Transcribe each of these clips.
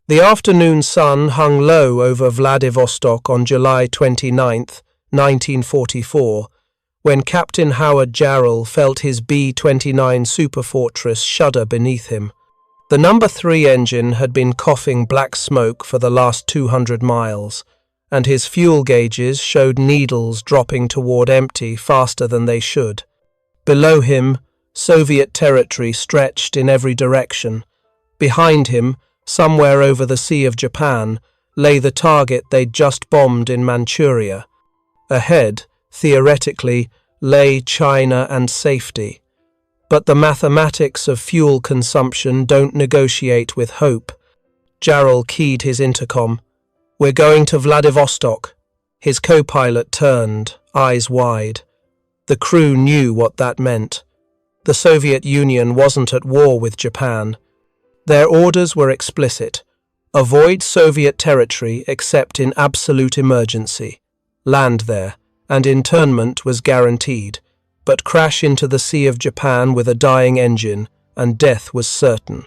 The afternoon sun hung low over Vladivostok on July 29, 1944, when Captain Howard Jarrell felt his B-29 Superfortress shudder beneath him. The No. 3 engine had been coughing black smoke for the last 200 miles, and his fuel gauges showed needles dropping toward empty faster than they should. Below him, Soviet territory stretched in every direction. Behind him, somewhere over the Sea of Japan, lay the target they'd just bombed in Manchuria. Ahead, theoretically, lay China and safety. But the mathematics of fuel consumption don't negotiate with hope. Jarrell keyed his intercom. "We're going to Vladivostok." His co-pilot turned, eyes wide. The crew knew what that meant. The Soviet Union wasn't at war with Japan. Their orders were explicit. Avoid Soviet territory except in absolute emergency. Land there, and internment was guaranteed, but crash into the Sea of Japan with a dying engine, and death was certain.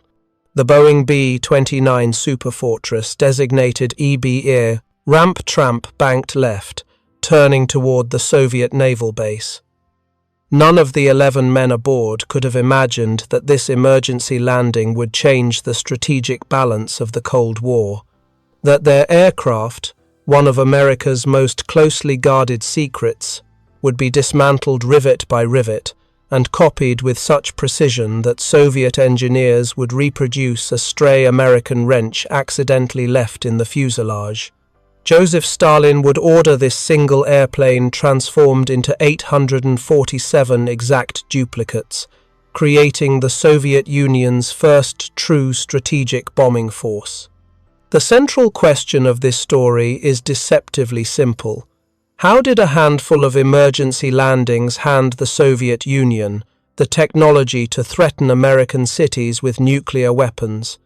The Boeing B-29 Superfortress, designated EB-IR, ramp-tramp banked left, turning toward the Soviet naval base. None of the 11 men aboard could have imagined that this emergency landing would change the strategic balance of the Cold War, that their aircraft, one of America's most closely guarded secrets, would be dismantled rivet by rivet and copied with such precision that Soviet engineers would reproduce a stray American wrench accidentally left in the fuselage. Joseph Stalin would order this single airplane transformed into 847 exact duplicates, creating the Soviet Union's first true strategic bombing force. The central question of this story is deceptively simple. How did a handful of emergency landings hand the Soviet Union the technology to threaten American cities with nuclear weapons?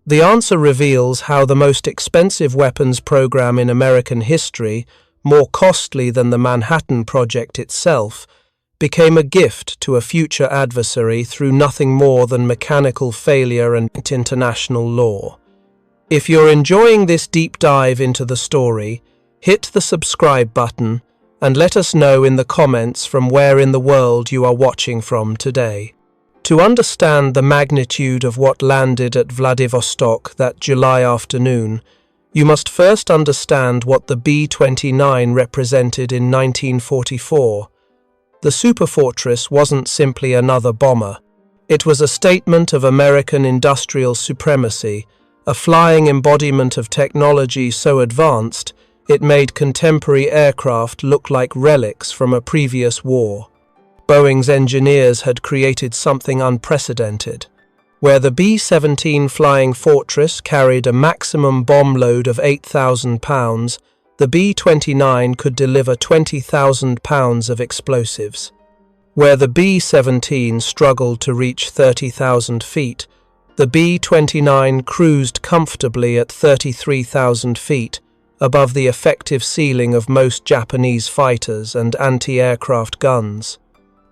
The answer reveals how the most expensive weapons program in American history, more costly than the Manhattan Project itself, became a gift to a future adversary through nothing more than mechanical failure and international law. If you're enjoying this deep dive into the story, hit the subscribe button and let us know in the comments from where in the world you are watching from today. To understand the magnitude of what landed at Vladivostok that July afternoon, you must first understand what the B-29 represented in 1944. The Superfortress wasn't simply another bomber. It was a statement of American industrial supremacy, a flying embodiment of technology so advanced it made contemporary aircraft look like relics from a previous war. Boeing's engineers had created something unprecedented. Where the B-17 Flying Fortress carried a maximum bomb load of 8,000 pounds, the B-29 could deliver 20,000 pounds of explosives. Where the B-17 struggled to reach 30,000 feet, the B-29 cruised comfortably at 33,000 feet, above the effective ceiling of most Japanese fighters and anti-aircraft guns.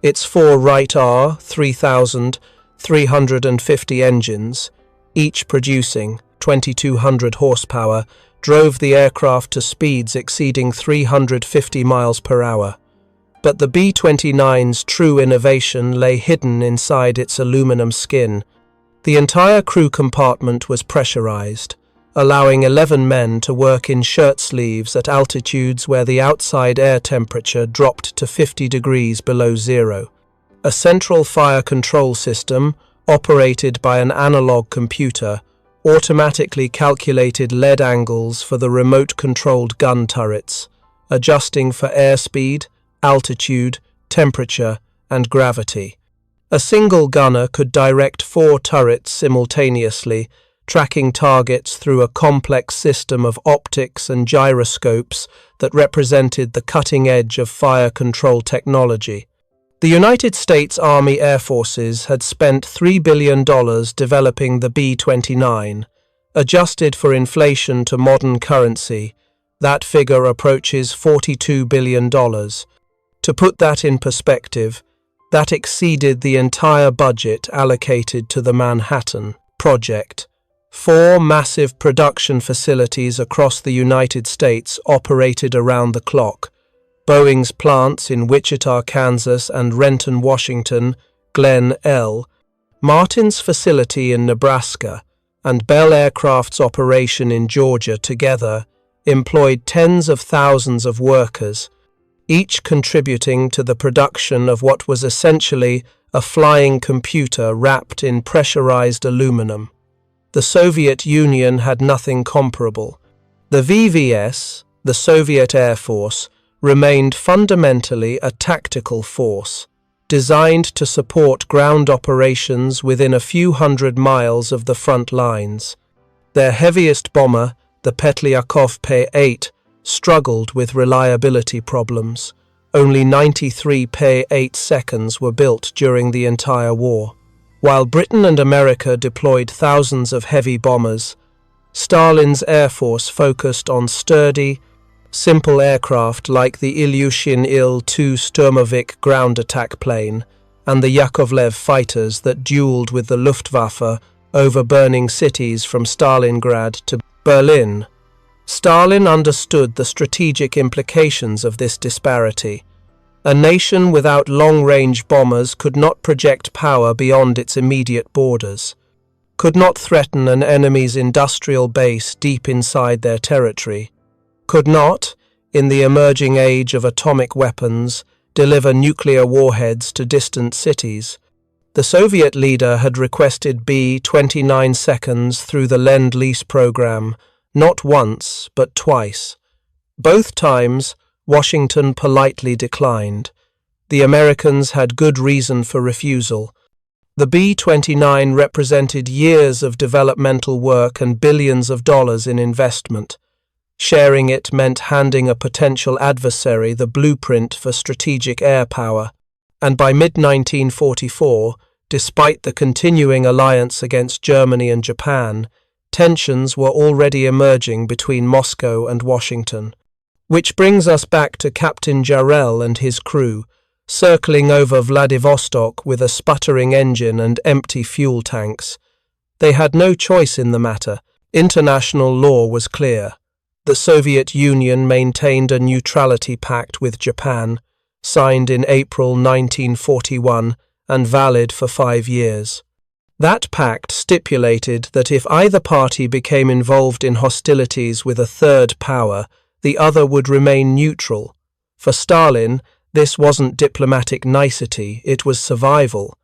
Its four Wright R 3,350 engines, each producing 2,200 horsepower, drove the aircraft to speeds exceeding 350 miles per hour. But the B-29's true innovation lay hidden inside its aluminum skin. The entire crew compartment was pressurized, allowing 11 men to work in shirt sleeves at altitudes where the outside air temperature dropped to 50 degrees below zero. A central fire control system, operated by an analog computer, automatically calculated lead angles for the remote-controlled gun turrets, adjusting for airspeed, altitude, temperature, and gravity. A single gunner could direct 4 turrets simultaneously, tracking targets through a complex system of optics and gyroscopes that represented the cutting edge of fire control technology. The United States Army Air Forces had spent $3 billion developing the B-29. Adjusted for inflation to modern currency, that figure approaches $42 billion. To put that in perspective, that exceeded the entire budget allocated to the Manhattan Project. 4 massive production facilities across the United States operated around the clock. Boeing's plants in Wichita, Kansas and Renton, Washington, Glen L. Martin's facility in Nebraska, and Bell Aircraft's operation in Georgia together employed tens of thousands of workers, each contributing to the production of what was essentially a flying computer wrapped in pressurized aluminum. The Soviet Union had nothing comparable. The VVS, the Soviet Air Force, remained fundamentally a tactical force, designed to support ground operations within a few hundred miles of the front lines. Their heaviest bomber, the Petlyakov P-8, struggled with reliability problems. Only 93 P-8 seconds were built during the entire war. While Britain and America deployed thousands of heavy bombers, Stalin's Air Force focused on sturdy, simple aircraft like the Ilyushin Il-2 Sturmovik ground attack plane and the Yakovlev fighters that dueled with the Luftwaffe over burning cities from Stalingrad to Berlin. Stalin understood the strategic implications of this disparity. A nation without long-range bombers could not project power beyond its immediate borders, could not threaten an enemy's industrial base deep inside their territory, could not, in the emerging age of atomic weapons, deliver nuclear warheads to distant cities. The Soviet leader had requested B-29 seconds through the Lend-Lease program, not once, but twice. Both times, Washington politely declined. The Americans had good reason for refusal. The B-29 represented years of developmental work and billions of dollars in investment. Sharing it meant handing a potential adversary the blueprint for strategic air power. And by mid-1944, despite the continuing alliance against Germany and Japan, tensions were already emerging between Moscow and Washington. Which brings us back to Captain Jarrell and his crew, circling over Vladivostok with a sputtering engine and empty fuel tanks. They had no choice in the matter. International law was clear. The Soviet Union maintained a neutrality pact with Japan, signed in April 1941 and valid for 5 years. That pact stipulated that if either party became involved in hostilities with a third power, the other would remain neutral. For Stalin, this wasn't diplomatic nicety, it was survival.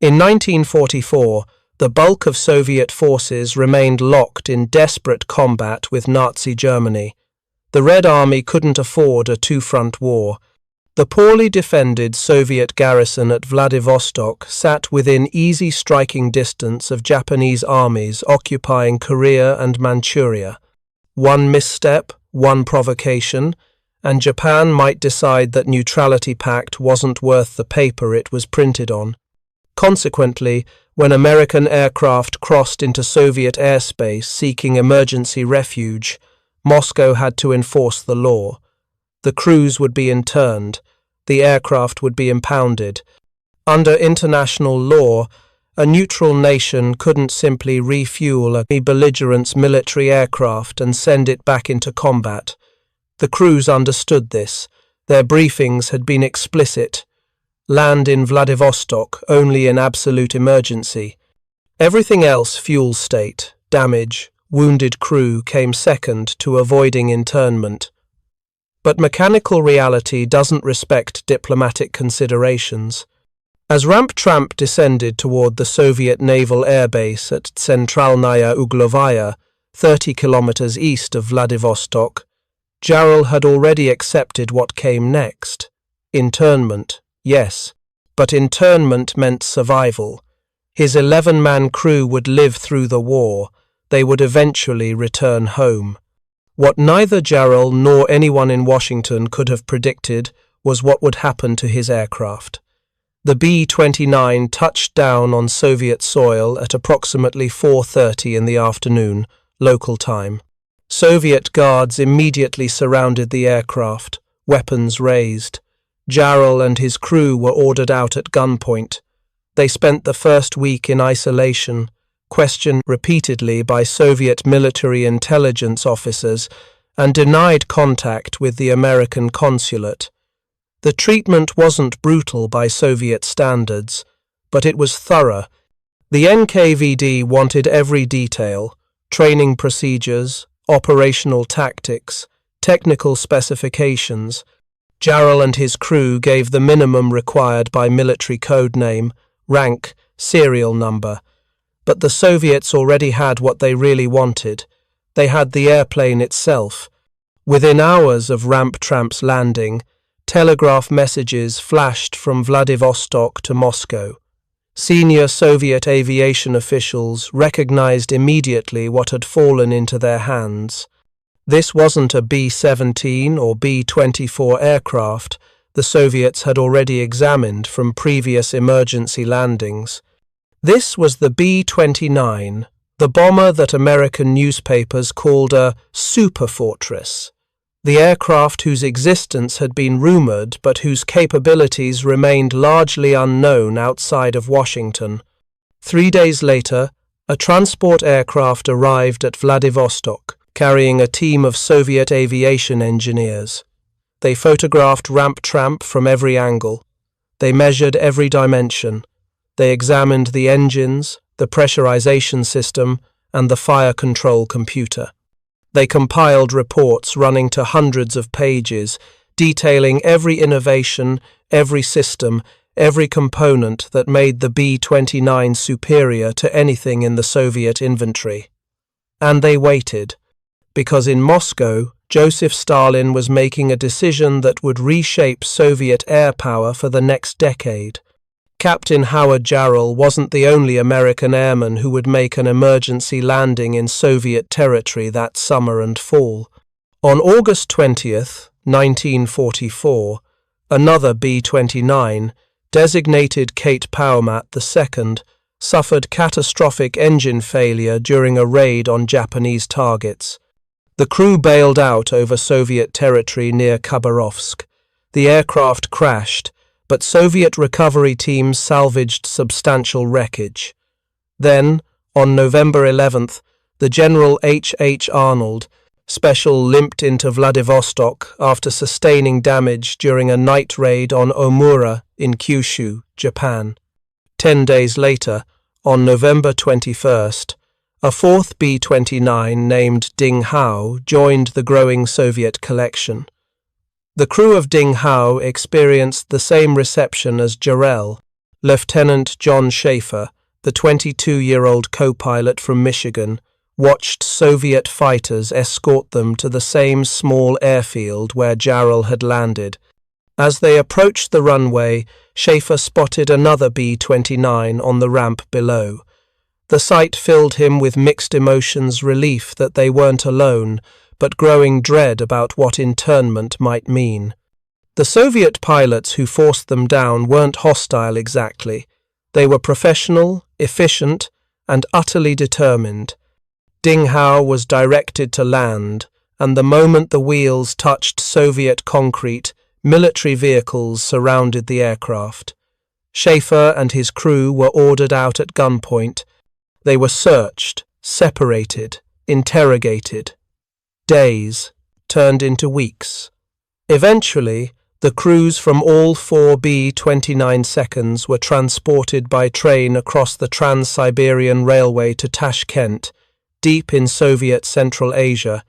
In 1944, the bulk of Soviet forces remained locked in desperate combat with Nazi Germany. The Red Army couldn't afford a two-front war. The poorly defended Soviet garrison at Vladivostok sat within easy striking distance of Japanese armies occupying Korea and Manchuria. One misstep, one provocation, and Japan might decide that neutrality pact wasn't worth the paper it was printed on. Consequently, when American aircraft crossed into Soviet airspace seeking emergency refuge, Moscow had to enforce the law. The crews would be interned, the aircraft would be impounded. Under international law, a neutral nation couldn't simply refuel a belligerent's military aircraft and send it back into combat. The crews understood this. Their briefings had been explicit. Land in Vladivostok only in absolute emergency. Everything else, fuel state, damage, wounded crew, came second to avoiding internment. But mechanical reality doesn't respect diplomatic considerations. As Ramp-Tramp descended toward the Soviet naval airbase at Tsentralnaya Uglovaya, 30 kilometers east of Vladivostok, Jarrell had already accepted what came next. Internment, yes, but internment meant survival. His 11-man crew would live through the war. They would eventually return home. What neither Jarrell nor anyone in Washington could have predicted was what would happen to his aircraft. The B-29 touched down on Soviet soil at approximately 4:30 in the afternoon, local time. Soviet guards immediately surrounded the aircraft, weapons raised. Jarrell and his crew were ordered out at gunpoint. They spent the first week in isolation, questioned repeatedly by Soviet military intelligence officers, and denied contact with the American consulate. The treatment wasn't brutal by Soviet standards, but it was thorough. The NKVD wanted every detail: training procedures, operational tactics, technical specifications. Jarrell and his crew gave the minimum required by military code name, rank, serial number. But the Soviets already had what they really wanted. They had the airplane itself. Within hours of Ramp-Tramp's landing, telegraph messages flashed from Vladivostok to Moscow. Senior Soviet aviation officials recognized immediately what had fallen into their hands. This wasn't a B-17 or B-24 aircraft the Soviets had already examined from previous emergency landings. This was the B-29, the bomber that American newspapers called a Superfortress, the aircraft whose existence had been rumored but whose capabilities remained largely unknown outside of Washington. 3 days later, a transport aircraft arrived at Vladivostok, carrying a team of Soviet aviation engineers. They photographed Ramp-Tramp from every angle. They measured every dimension. They examined the engines, the pressurization system, and the fire control computer. They compiled reports running to hundreds of pages, detailing every innovation, every system, every component that made the B-29 superior to anything in the Soviet inventory. And they waited, because in Moscow, Joseph Stalin was making a decision that would reshape Soviet air power for the next decade. Captain Howard Jarrell wasn't the only American airman who would make an emergency landing in Soviet territory that summer and fall. On August 20th, 1944, another B-29, designated Kate Powmat II, suffered catastrophic engine failure during a raid on Japanese targets. The crew bailed out over Soviet territory near Khabarovsk. The aircraft crashed, but Soviet recovery teams salvaged substantial wreckage. Then, on November 11th, the General H. Arnold, Special limped into Vladivostok after sustaining damage during a night raid on Omura in Kyushu, Japan. 10 days later, on November 21st, a fourth B-29 named Ding Hao joined the growing Soviet collection. The crew of Ding Hao experienced the same reception as Jarrell. Lieutenant John Schaefer, the 22-year-old co-pilot from Michigan, watched Soviet fighters escort them to the same small airfield where Jarrell had landed. As they approached the runway, Schaefer spotted another B-29 on the ramp below. The sight filled him with mixed emotions: relief that they weren't alone, but growing dread about what internment might mean. The Soviet pilots who forced them down weren't hostile exactly. They were professional, efficient, and utterly determined. Ding Hao was directed to land, and the moment the wheels touched Soviet concrete, military vehicles surrounded the aircraft. Schaefer and his crew were ordered out at gunpoint. They were searched, separated, interrogated. Days turned into weeks. Eventually, the crews from all 4 B-29 seconds were transported by train across the Trans-Siberian Railway to Tashkent, deep in Soviet Central Asia.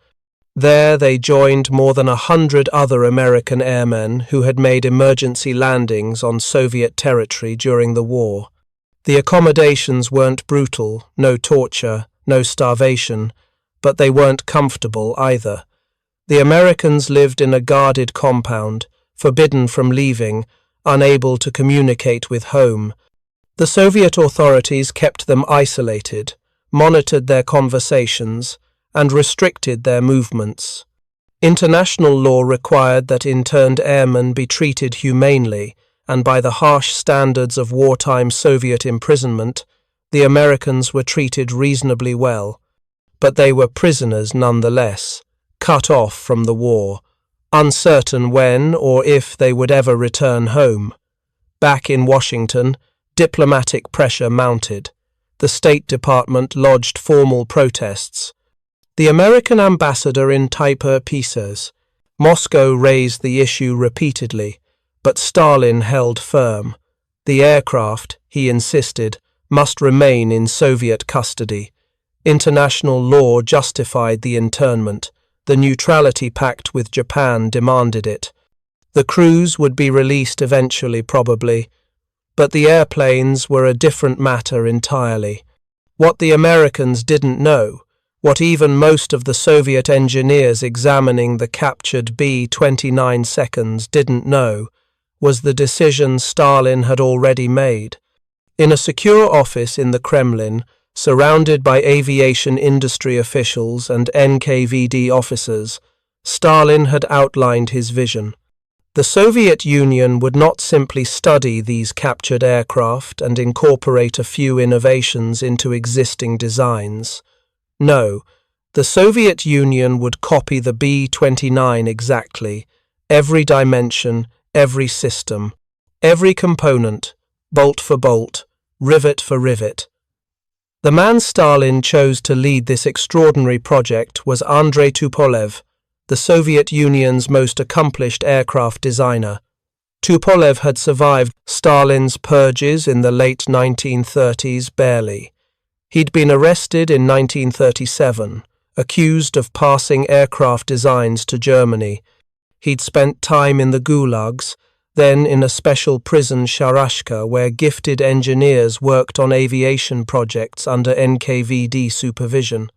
There they joined more than 100 other American airmen who had made emergency landings on Soviet territory during the war. The accommodations weren't brutal, no torture, no starvation, but they weren't comfortable either. The Americans lived in a guarded compound, forbidden from leaving, unable to communicate with home. The Soviet authorities kept them isolated, monitored their conversations, and restricted their movements. International law required that interned airmen be treated humanely, and by the harsh standards of wartime Soviet imprisonment, the Americans were treated reasonably well. But they were prisoners nonetheless, cut off from the war, uncertain when or if they would ever return home. Back in Washington, diplomatic pressure mounted. The State Department lodged formal protests. The American ambassador in Taipei Pisers. Moscow raised the issue repeatedly, but Stalin held firm. The aircraft, he insisted, must remain in Soviet custody. International law justified the internment. The neutrality pact with Japan demanded it. The crews would be released eventually, probably, but the airplanes were a different matter entirely. What the Americans didn't know, what even most of the Soviet engineers examining the captured B-29 seconds didn't know, was the decision Stalin had already made. In a secure office in the Kremlin, surrounded by aviation industry officials and NKVD officers, Stalin had outlined his vision. The Soviet Union would not simply study these captured aircraft and incorporate a few innovations into existing designs. No, the Soviet Union would copy the B-29 exactly, every dimension, every system, every component, bolt for bolt, rivet for rivet. The man Stalin chose to lead this extraordinary project was Andrei Tupolev, the Soviet Union's most accomplished aircraft designer. Tupolev had survived Stalin's purges in the late 1930s barely. He'd been arrested in 1937, accused of passing aircraft designs to Germany. He'd spent time in the gulags, then in a special prison Sharashka where gifted engineers worked on aviation projects under NKVD supervision.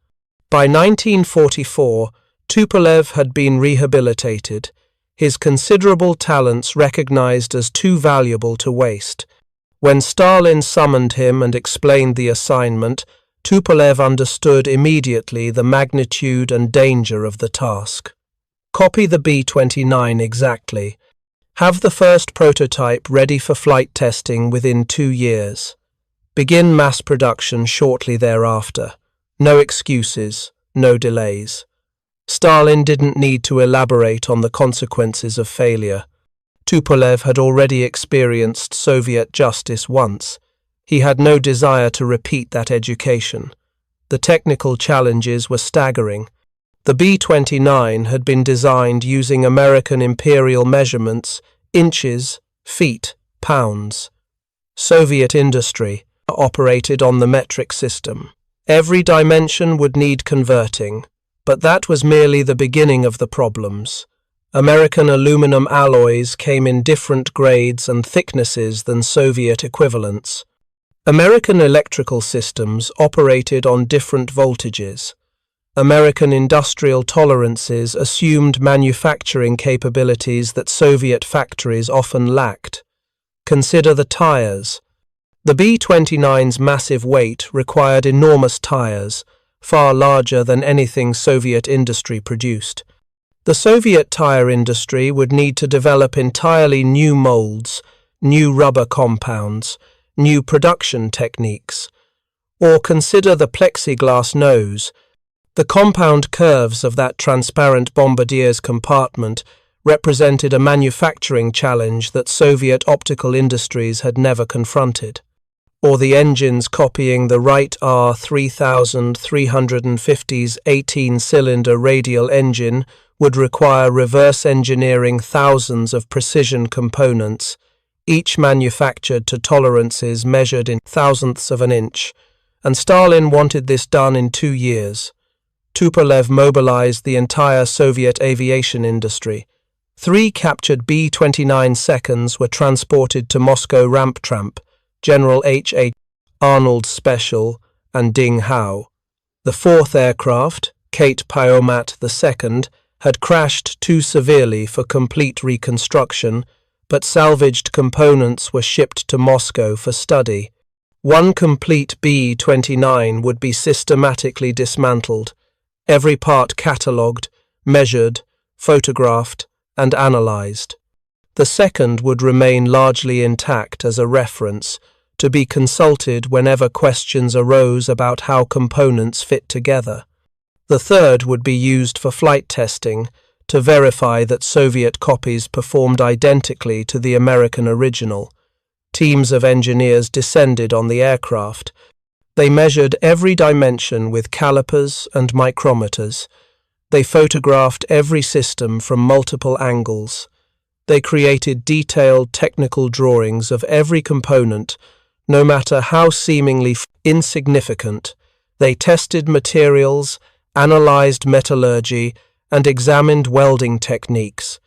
By 1944, Tupolev had been rehabilitated, his considerable talents recognized as too valuable to waste. When Stalin summoned him and explained the assignment, Tupolev understood immediately the magnitude and danger of the task. Copy the B-29 exactly. Have the first prototype ready for flight testing within 2 years. Begin mass production shortly thereafter. No excuses, no delays. Stalin didn't need to elaborate on the consequences of failure. Tupolev had already experienced Soviet justice once. He had no desire to repeat that education. The technical challenges were staggering. The B-29 had been designed using American imperial measurements, inches, feet, pounds. Soviet industry operated on the metric system. Every dimension would need converting, but that was merely the beginning of the problems. American aluminum alloys came in different grades and thicknesses than Soviet equivalents. American electrical systems operated on different voltages. American industrial tolerances assumed manufacturing capabilities that Soviet factories often lacked. Consider the tires. The B-29's massive weight required enormous tires, far larger than anything Soviet industry produced. The Soviet tire industry would need to develop entirely new molds, new rubber compounds, new production techniques. Or consider the plexiglass nose. The compound curves of that transparent bombardier's compartment represented a manufacturing challenge that Soviet optical industries had never confronted. Or the engines copying the Wright R3350's 18-cylinder radial engine would require reverse engineering thousands of precision components, each manufactured to tolerances measured in thousandths of an inch, and Stalin wanted this done in 2 years. Tupolev mobilized the entire Soviet aviation industry. 3 captured B-29 seconds were transported to Moscow Ramp-Tramp, General H.A. Arnold's Special, and Ding Hao. The 4th aircraft, Kate Pyomat II, had crashed too severely for complete reconstruction, but salvaged components were shipped to Moscow for study. 1 complete B-29 would be systematically dismantled, every part catalogued, measured, photographed, and analyzed. The second would remain largely intact as a reference, to be consulted whenever questions arose about how components fit together. The third would be used for flight testing, to verify that Soviet copies performed identically to the American original. Teams of engineers descended on the aircraft. They measured every dimension with calipers and micrometers. They photographed every system from multiple angles. They created detailed technical drawings of every component, no matter how seemingly insignificant. They tested materials, analyzed metallurgy, and examined welding techniques.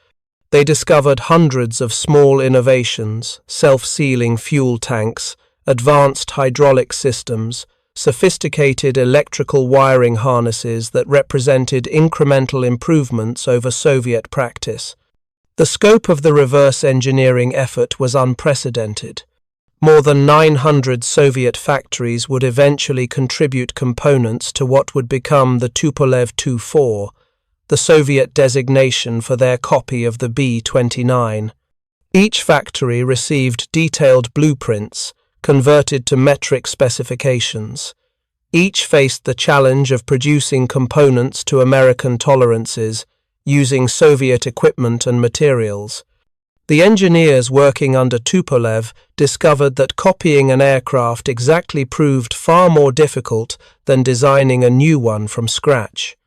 They discovered hundreds of small innovations, self-sealing fuel tanks, advanced hydraulic systems, sophisticated electrical wiring harnesses that represented incremental improvements over Soviet practice. The scope of the reverse engineering effort was unprecedented. More than 900 Soviet factories would eventually contribute components to what would become the Tupolev Tu-4, the Soviet designation for their copy of the B-29. Each factory received detailed blueprints, converted to metric specifications. Each faced the challenge of producing components to American tolerances, using Soviet equipment and materials. The engineers working under Tupolev discovered that copying an aircraft exactly proved far more difficult than designing a new one from scratch.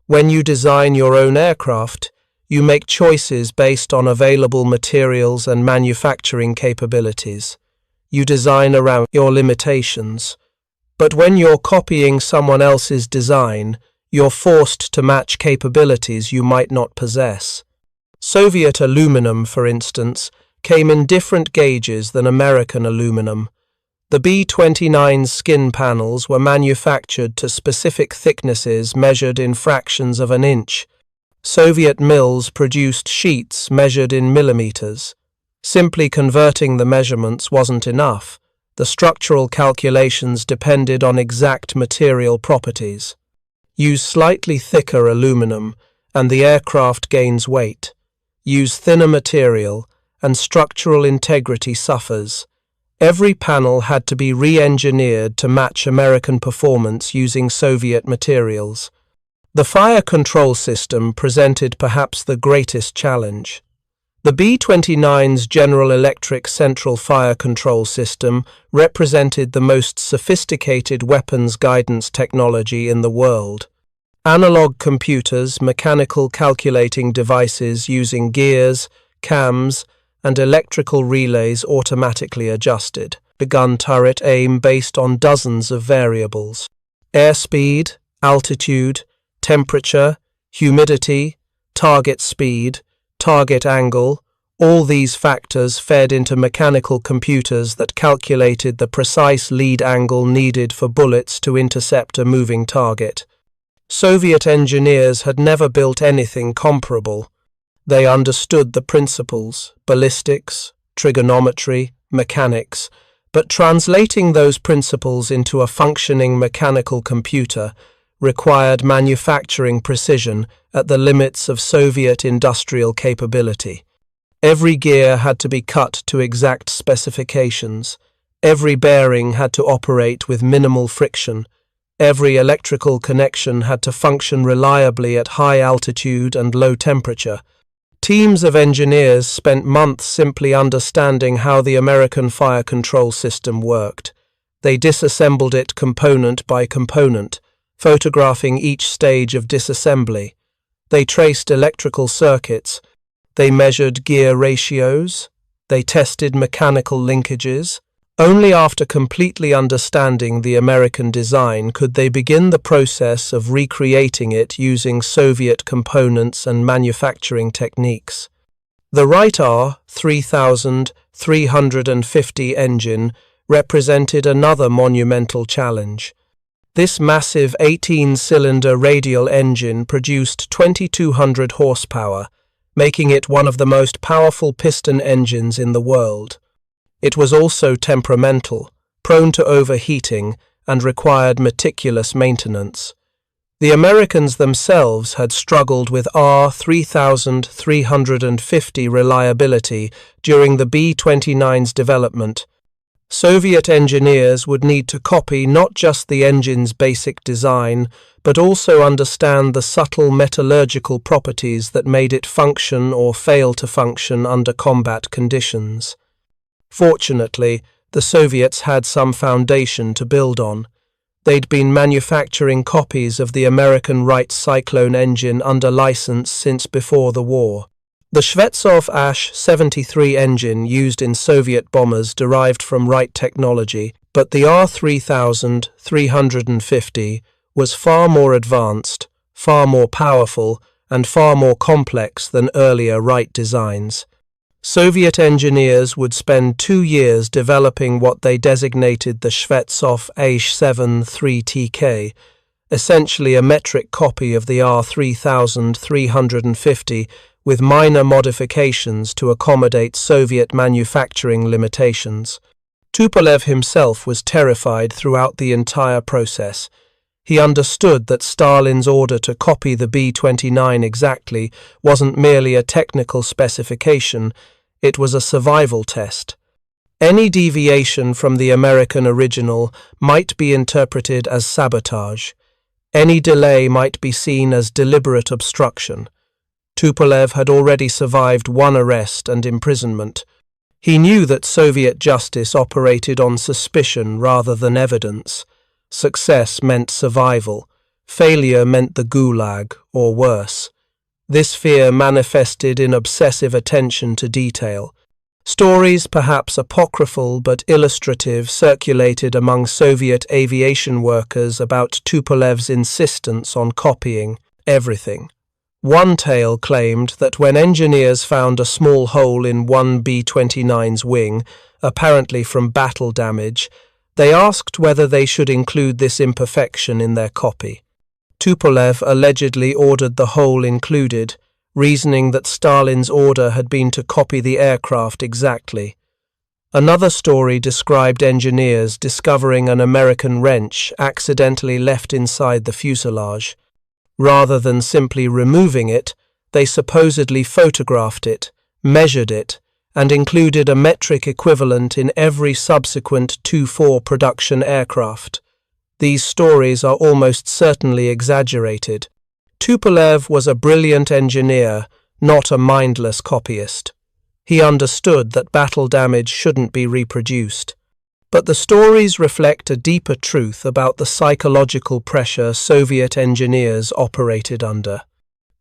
When you design your own aircraft, you make choices based on available materials and manufacturing capabilities. You design around your limitations. But when you're copying someone else's design, you're forced to match capabilities you might not possess. Soviet aluminum, for instance, came in different gauges than American aluminum. The B-29's skin panels were manufactured to specific thicknesses measured in fractions of an inch. Soviet mills produced sheets measured in millimeters. Simply converting the measurements wasn't enough. The structural calculations depended on exact material properties. Use slightly thicker aluminum, and the aircraft gains weight. Use thinner material, and structural integrity suffers. Every panel had to be re-engineered to match American performance using Soviet materials. The fire control system presented perhaps the greatest challenge. The B-29's General Electric Central Fire Control System represented the most sophisticated weapons guidance technology in the world. Analog computers, mechanical calculating devices using gears, cams, and electrical relays automatically adjusted. The gun turret aim based on dozens of variables. Airspeed, altitude, temperature, humidity, target speed, target angle, all these factors fed into mechanical computers that calculated the precise lead angle needed for bullets to intercept a moving target. Soviet engineers had never built anything comparable. They understood the principles, ballistics, trigonometry, mechanics, but translating those principles into a functioning mechanical computer required manufacturing precision at the limits of Soviet industrial capability. Every gear had to be cut to exact specifications. Every bearing had to operate with minimal friction. Every electrical connection had to function reliably at high altitude and low temperature. Teams of engineers spent months simply understanding how the American fire control system worked. They disassembled it component by component, photographing each stage of disassembly. They traced electrical circuits. They measured gear ratios. They tested mechanical linkages. Only after completely understanding the American design could they begin the process of recreating it using Soviet components and manufacturing techniques. The Wright R-3350 engine represented another monumental challenge. This massive 18-cylinder radial engine produced 2,200 horsepower, making it one of the most powerful piston engines in the world. It was also temperamental, prone to overheating, and required meticulous maintenance. The Americans themselves had struggled with R-3350 reliability during the B-29's development. Soviet engineers would need to copy not just the engine's basic design, but also understand the subtle metallurgical properties that made it function or fail to function under combat conditions. Fortunately, the Soviets had some foundation to build on. They'd been manufacturing copies of the American Wright Cyclone engine under license since before the war. The Shvetsov Ash-73 engine used in Soviet bombers derived from Wright technology, but the R-3350 was far more advanced, far more powerful, and far more complex than earlier Wright designs. Soviet engineers would spend 2 years developing what they designated the Shvetsov Ash-73TK, essentially a metric copy of the R-3350 with minor modifications to accommodate Soviet manufacturing limitations. Tupolev himself was terrified throughout the entire process. He understood that Stalin's order to copy the B-29 exactly wasn't merely a technical specification, it was a survival test. Any deviation from the American original might be interpreted as sabotage. Any delay might be seen as deliberate obstruction. Tupolev had already survived 1 arrest and imprisonment. He knew that Soviet justice operated on suspicion rather than evidence. Success meant survival. Failure meant the gulag, or worse. This fear manifested in obsessive attention to detail. Stories, perhaps apocryphal but illustrative, circulated among Soviet aviation workers about Tupolev's insistence on copying everything. One tale claimed that when engineers found a small hole in one B-29's wing, apparently from battle damage, they asked whether they should include this imperfection in their copy. Tupolev allegedly ordered the hole included, reasoning that Stalin's order had been to copy the aircraft exactly. Another story described engineers discovering an American wrench accidentally left inside the fuselage. Rather than simply removing it, they supposedly photographed it, measured it, and included a metric equivalent in every subsequent Tu-4 production aircraft. These stories are almost certainly exaggerated. Tupolev was a brilliant engineer, not a mindless copyist. He understood that battle damage shouldn't be reproduced. But the stories reflect a deeper truth about the psychological pressure Soviet engineers operated under.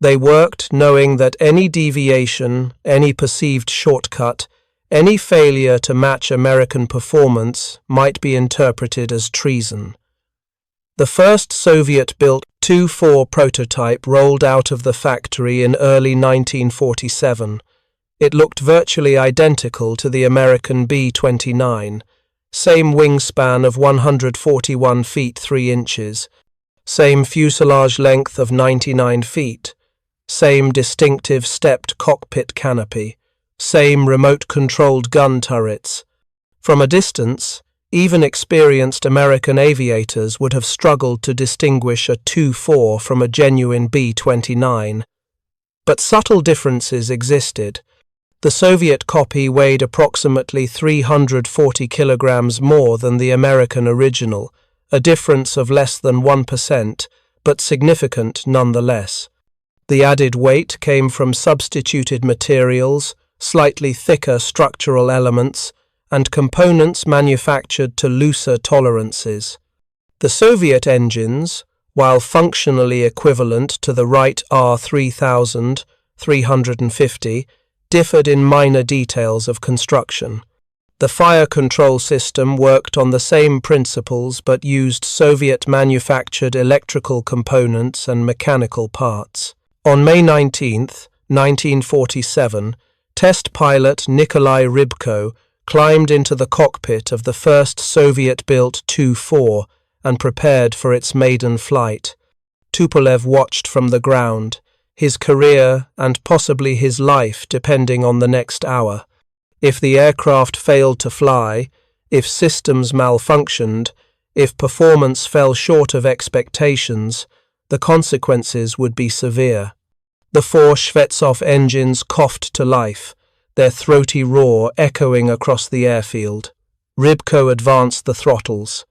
They worked knowing that any deviation, any perceived shortcut, any failure to match American performance might be interpreted as treason. The first Soviet-built Tu-4 prototype rolled out of the factory in early 1947. It looked virtually identical to the American B-29. Same wingspan of 141 feet 3 inches, same fuselage length of 99 feet, same distinctive stepped cockpit canopy, same remote-controlled gun turrets. From a distance, even experienced American aviators would have struggled to distinguish a Tu-4 from a genuine B-29. But subtle differences existed. The Soviet copy weighed approximately 340 kilograms more than the American original, a difference of less than 1%, but significant nonetheless. The added weight came from substituted materials, slightly thicker structural elements, and components manufactured to looser tolerances. The Soviet engines, while functionally equivalent to the Wright R-3350, differed in minor details of construction. The fire control system worked on the same principles but used Soviet-manufactured electrical components and mechanical parts. On May 19, 1947, test pilot Nikolai Rybko climbed into the cockpit of the first Soviet-built Tu-4 and prepared for its maiden flight. Tupolev watched from the ground, his career and possibly his life depending on the next hour. If the aircraft failed to fly, if systems malfunctioned, if performance fell short of expectations, the consequences would be severe. The 4 Shvetsov engines coughed to life, their throaty roar echoing across the airfield. Rybko advanced the throttles.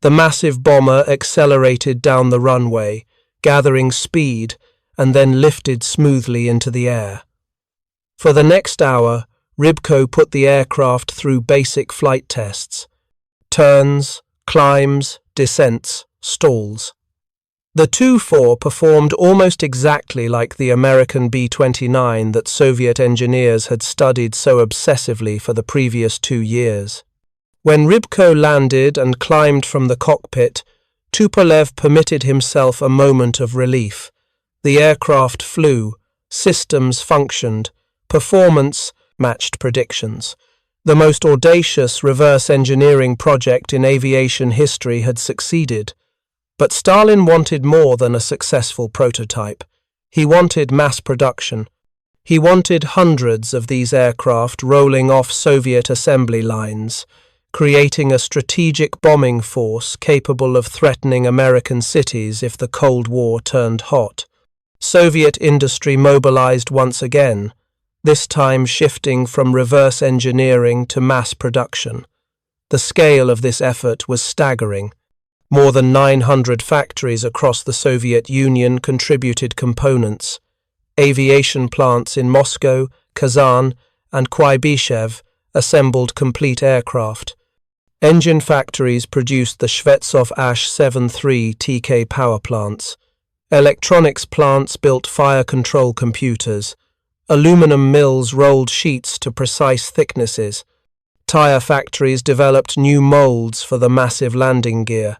The massive bomber accelerated down the runway, gathering speed, and then lifted smoothly into the air. For the next hour, Rybko put the aircraft through basic flight tests. Turns, climbs, descents, stalls. The Tu-4 performed almost exactly like the American B-29 that Soviet engineers had studied so obsessively for the previous 2 years. When Rybko landed and climbed from the cockpit, Tupolev permitted himself a moment of relief. The aircraft flew, systems functioned, performance matched predictions. The most audacious reverse engineering project in aviation history had succeeded. But Stalin wanted more than a successful prototype. He wanted mass production. He wanted hundreds of these aircraft rolling off Soviet assembly lines, creating a strategic bombing force capable of threatening American cities if the Cold War turned hot. Soviet industry mobilized once again, this time shifting from reverse engineering to mass production. The scale of this effort was staggering. More than 900 factories across the Soviet Union contributed components. Aviation plants in Moscow, Kazan, and Kuibyshev assembled complete aircraft. Engine factories produced the Shvetsov Ash-73 TK power plants. Electronics plants built fire control computers. Aluminum mills rolled sheets to precise thicknesses. Tire factories developed new molds for the massive landing gear.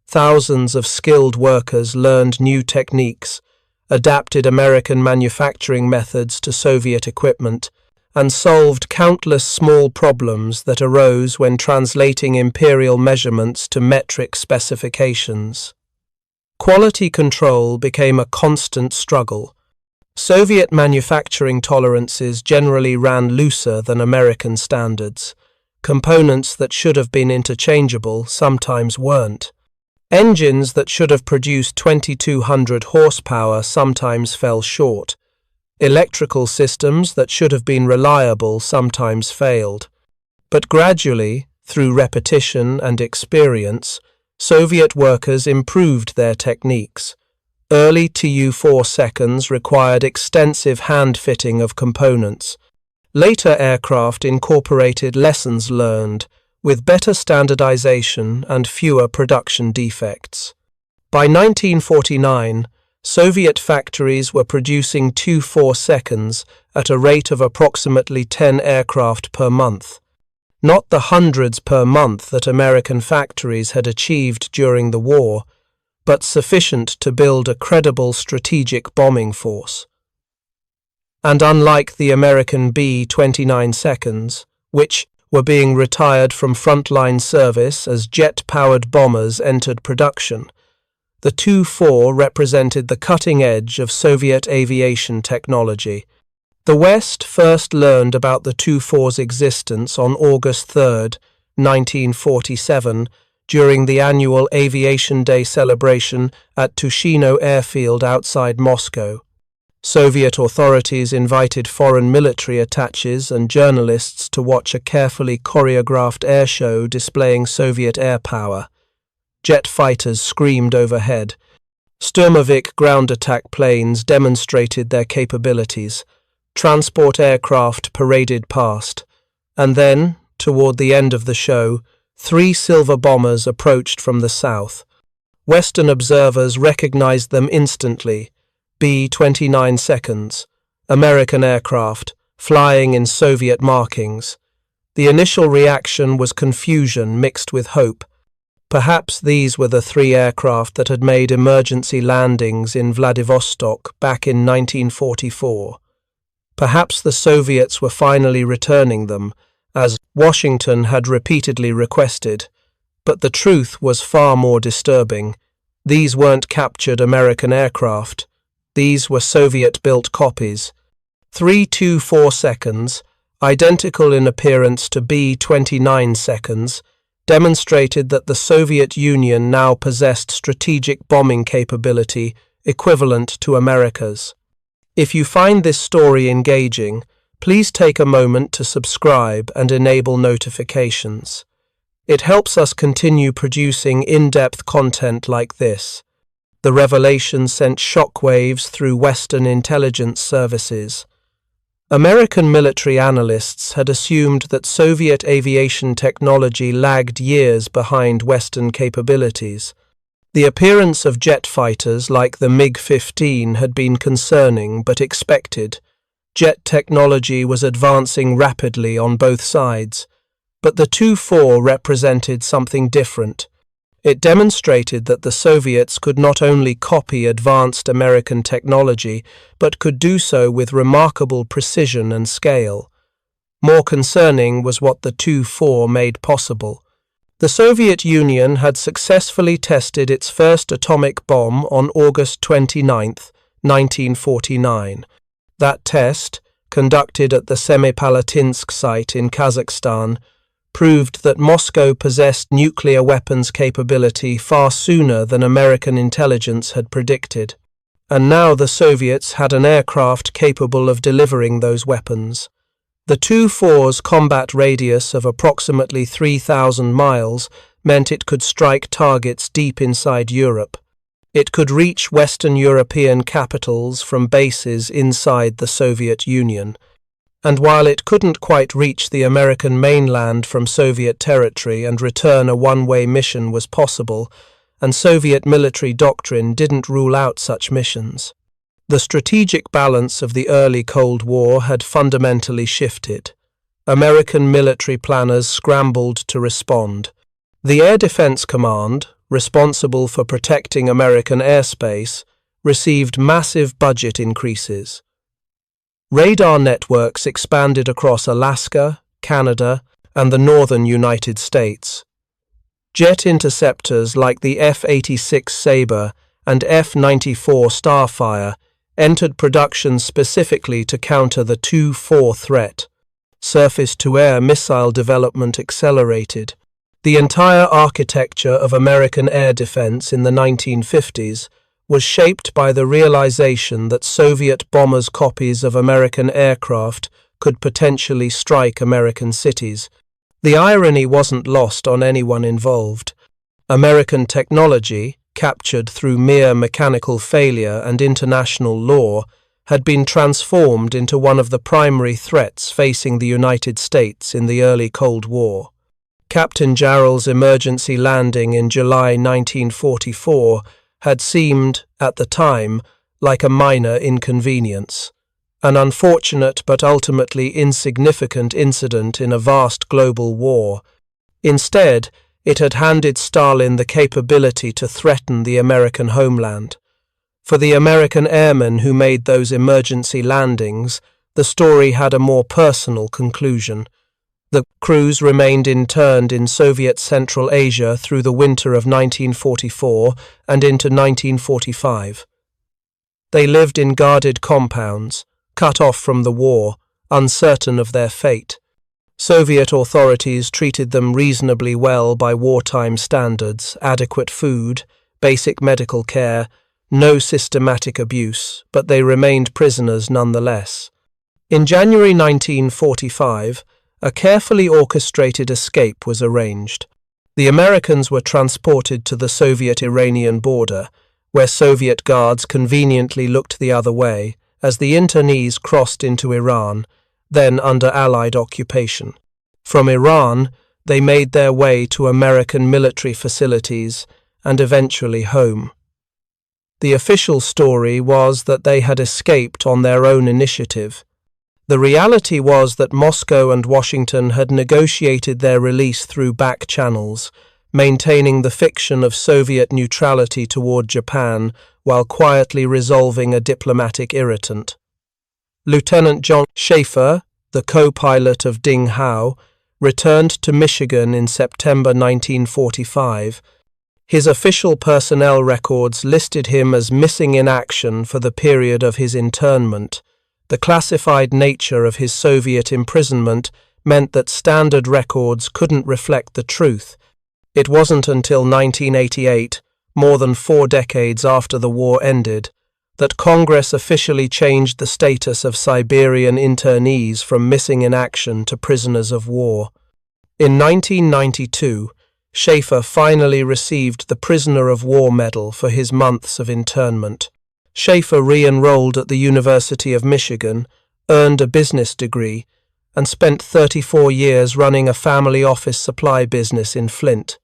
Thousands of skilled workers learned new techniques, adapted American manufacturing methods to Soviet equipment, and solved countless small problems that arose when translating imperial measurements to metric specifications. Quality control became a constant struggle. Soviet manufacturing tolerances generally ran looser than American standards. Components that should have been interchangeable sometimes weren't. Engines that should have produced 2,200 horsepower sometimes fell short. Electrical systems that should have been reliable sometimes failed. But gradually, through repetition and experience, Soviet workers improved their techniques. Early Tu-4 seconds required extensive hand-fitting of components. Later aircraft incorporated lessons learned, with better standardization and fewer production defects. By 1949, Soviet factories were producing Tu-4 seconds at a rate of approximately 10 aircraft per month. Not the hundreds per month that American factories had achieved during the war, but sufficient to build a credible strategic bombing force. And unlike the American B-29 seconds, which were being retired from frontline service as jet-powered bombers entered production, the Tu-4 represented the cutting edge of Soviet aviation technology. The West first learned about the Tu-4's existence on August 3, 1947, during the annual Aviation Day celebration at Tushino Airfield outside Moscow. Soviet authorities invited foreign military attaches and journalists to watch a carefully choreographed air show displaying Soviet air power. Jet fighters screamed overhead. Sturmovik ground attack planes demonstrated their capabilities. Transport aircraft paraded past. And then, toward the end of the show, 3 silver bombers approached from the south. Western observers recognized them instantly. B-29 seconds, American aircraft, flying in Soviet markings. The initial reaction was confusion mixed with hope. Perhaps these were the 3 aircraft that had made emergency landings in Vladivostok back in 1944. Perhaps the Soviets were finally returning them, as Washington had repeatedly requested. But the truth was far more disturbing. These weren't captured American aircraft. These were Soviet-built copies. 3 Tu-4 seconds, identical in appearance to B-29 seconds, demonstrated that the Soviet Union now possessed strategic bombing capability equivalent to America's. If you find this story engaging, please take a moment to subscribe and enable notifications. It helps us continue producing in-depth content like this. The revelation sent shockwaves through Western intelligence services. American military analysts had assumed that Soviet aviation technology lagged years behind Western capabilities. The appearance of jet fighters like the MiG-15 had been concerning but expected. Jet technology was advancing rapidly on both sides, but the Tu-4 represented something different. It demonstrated that the Soviets could not only copy advanced American technology, but could do so with remarkable precision and scale. More concerning was what the Tu-4 made possible. The Soviet Union had successfully tested its first atomic bomb on August 29, 1949. That test, conducted at the Semipalatinsk site in Kazakhstan, proved that Moscow possessed nuclear weapons capability far sooner than American intelligence had predicted. And now the Soviets had an aircraft capable of delivering those weapons. The Tu-4's combat radius of approximately 3,000 miles meant it could strike targets deep inside Europe. It could reach Western European capitals from bases inside the Soviet Union. And while it couldn't quite reach the American mainland from Soviet territory and return, a one-way mission was possible, and Soviet military doctrine didn't rule out such missions. The strategic balance of the early Cold War had fundamentally shifted. American military planners scrambled to respond. The Air Defense Command, responsible for protecting American airspace, received massive budget increases. Radar networks expanded across Alaska, Canada, and the northern United States. Jet interceptors like the F-86 Sabre and F-94 Starfire entered production specifically to counter the Tu-4 threat. Surface-to-air missile development accelerated. The entire architecture of American air defense in the 1950s was shaped by the realization that Soviet bombers' copies of American aircraft could potentially strike American cities. The irony wasn't lost on anyone involved. American technology, captured through mere mechanical failure and international law, had been transformed into one of the primary threats facing the United States in the early Cold War. Captain Jarrell's emergency landing in July 1944 had seemed, at the time, like a minor inconvenience, an unfortunate but ultimately insignificant incident in a vast global war. Instead, it had handed Stalin the capability to threaten the American homeland. For the American airmen who made those emergency landings, the story had a more personal conclusion. The crews remained interned in Soviet Central Asia through the winter of 1944 and into 1945. They lived in guarded compounds, cut off from the war, uncertain of their fate. Soviet authorities treated them reasonably well by wartime standards: adequate food, basic medical care, no systematic abuse, but they remained prisoners nonetheless. In January 1945, a carefully orchestrated escape was arranged. The Americans were transported to the Soviet-Iranian border, where Soviet guards conveniently looked the other way as the internees crossed into Iran, then under Allied occupation. From Iran, they made their way to American military facilities and eventually home. The official story was that they had escaped on their own initiative. The reality was that Moscow and Washington had negotiated their release through back channels, maintaining the fiction of Soviet neutrality toward Japan while quietly resolving a diplomatic irritant. Lieutenant John Schaefer, the co-pilot of Ding Hao, returned to Michigan in September 1945. His official personnel records listed him as missing in action for the period of his internment. The classified nature of his Soviet imprisonment meant that standard records couldn't reflect the truth. It wasn't until 1988, more than 4 decades after the war ended, that Congress officially changed the status of Siberian internees from missing in action to prisoners of war. In 1992, Schaefer finally received the Prisoner of War Medal for his months of internment. Schaefer re-enrolled at the University of Michigan, earned a business degree, and spent 34 years running a family office supply business in Flint.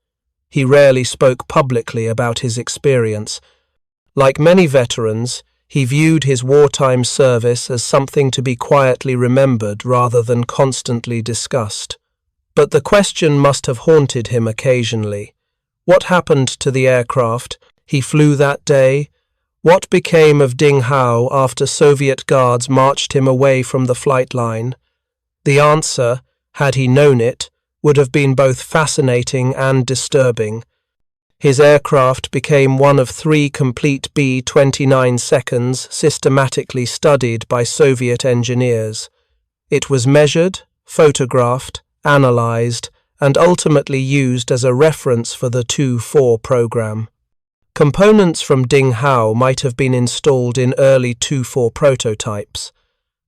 He rarely spoke publicly about his experience. Like many veterans, he viewed his wartime service as something to be quietly remembered rather than constantly discussed. But the question must have haunted him occasionally. What happened to the aircraft he flew that day? What became of Ding Hao after Soviet guards marched him away from the flight line? The answer, had he known it, would have been both fascinating and disturbing. His aircraft became one of 3 complete B-29 seconds systematically studied by Soviet engineers. It was measured, photographed, analyzed, and ultimately used as a reference for the 2-4 program. Components from Ding Hao might have been installed in early 2-4 prototypes.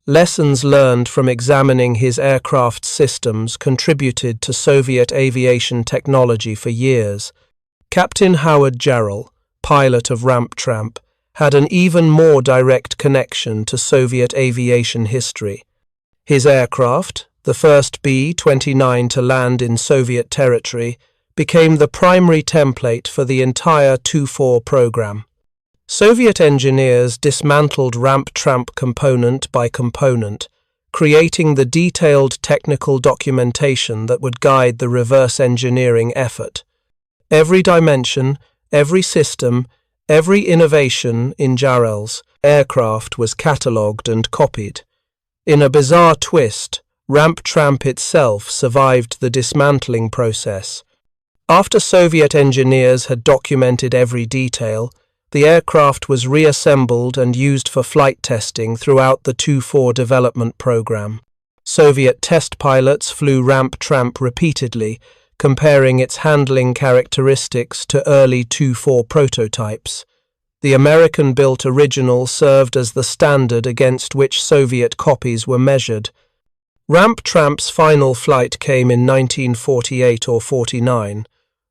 Lessons learned from examining his aircraft systems contributed to Soviet aviation technology for years. Captain Howard Jarrell, pilot of Ramp Tramp, had an even more direct connection to Soviet aviation history. His aircraft, the first B-29 to land in Soviet territory, became the primary template for the entire 2-4 program. Soviet engineers dismantled Ramp Tramp component by component, creating the detailed technical documentation that would guide the reverse engineering effort. Every dimension, every system, every innovation in Jarrell's aircraft was catalogued and copied. In a bizarre twist, Ramp Tramp itself survived the dismantling process. After Soviet engineers had documented every detail, the aircraft was reassembled and used for flight testing throughout the 2-4 development program. Soviet test pilots flew Ramp Tramp repeatedly, comparing its handling characteristics to early 2-4 prototypes. The American-built original served as the standard against which Soviet copies were measured. Ramp Tramp's final flight came in 1948 or 49.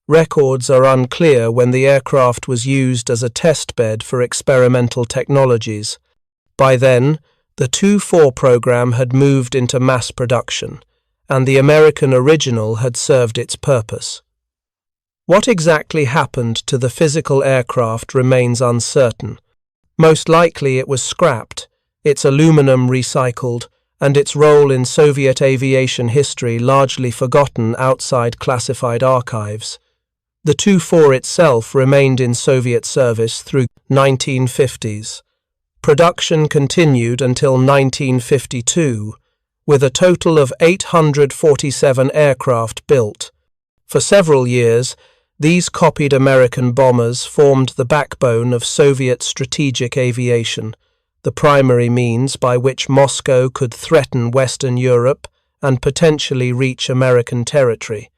Records are unclear when the aircraft was used as a test bed for experimental technologies. By then, the 2-4 program had moved into mass production, and the American original had served its purpose. What exactly happened to the physical aircraft remains uncertain. Most likely it was scrapped, its aluminum recycled, and its role in Soviet aviation history largely forgotten outside classified archives. The 2-4 itself remained in Soviet service through 1950s. Production continued until 1952, with a total of 847 aircraft built. For several years, these copied American bombers formed the backbone of Soviet strategic aviation, the primary means by which Moscow could threaten Western Europe and potentially reach American territory.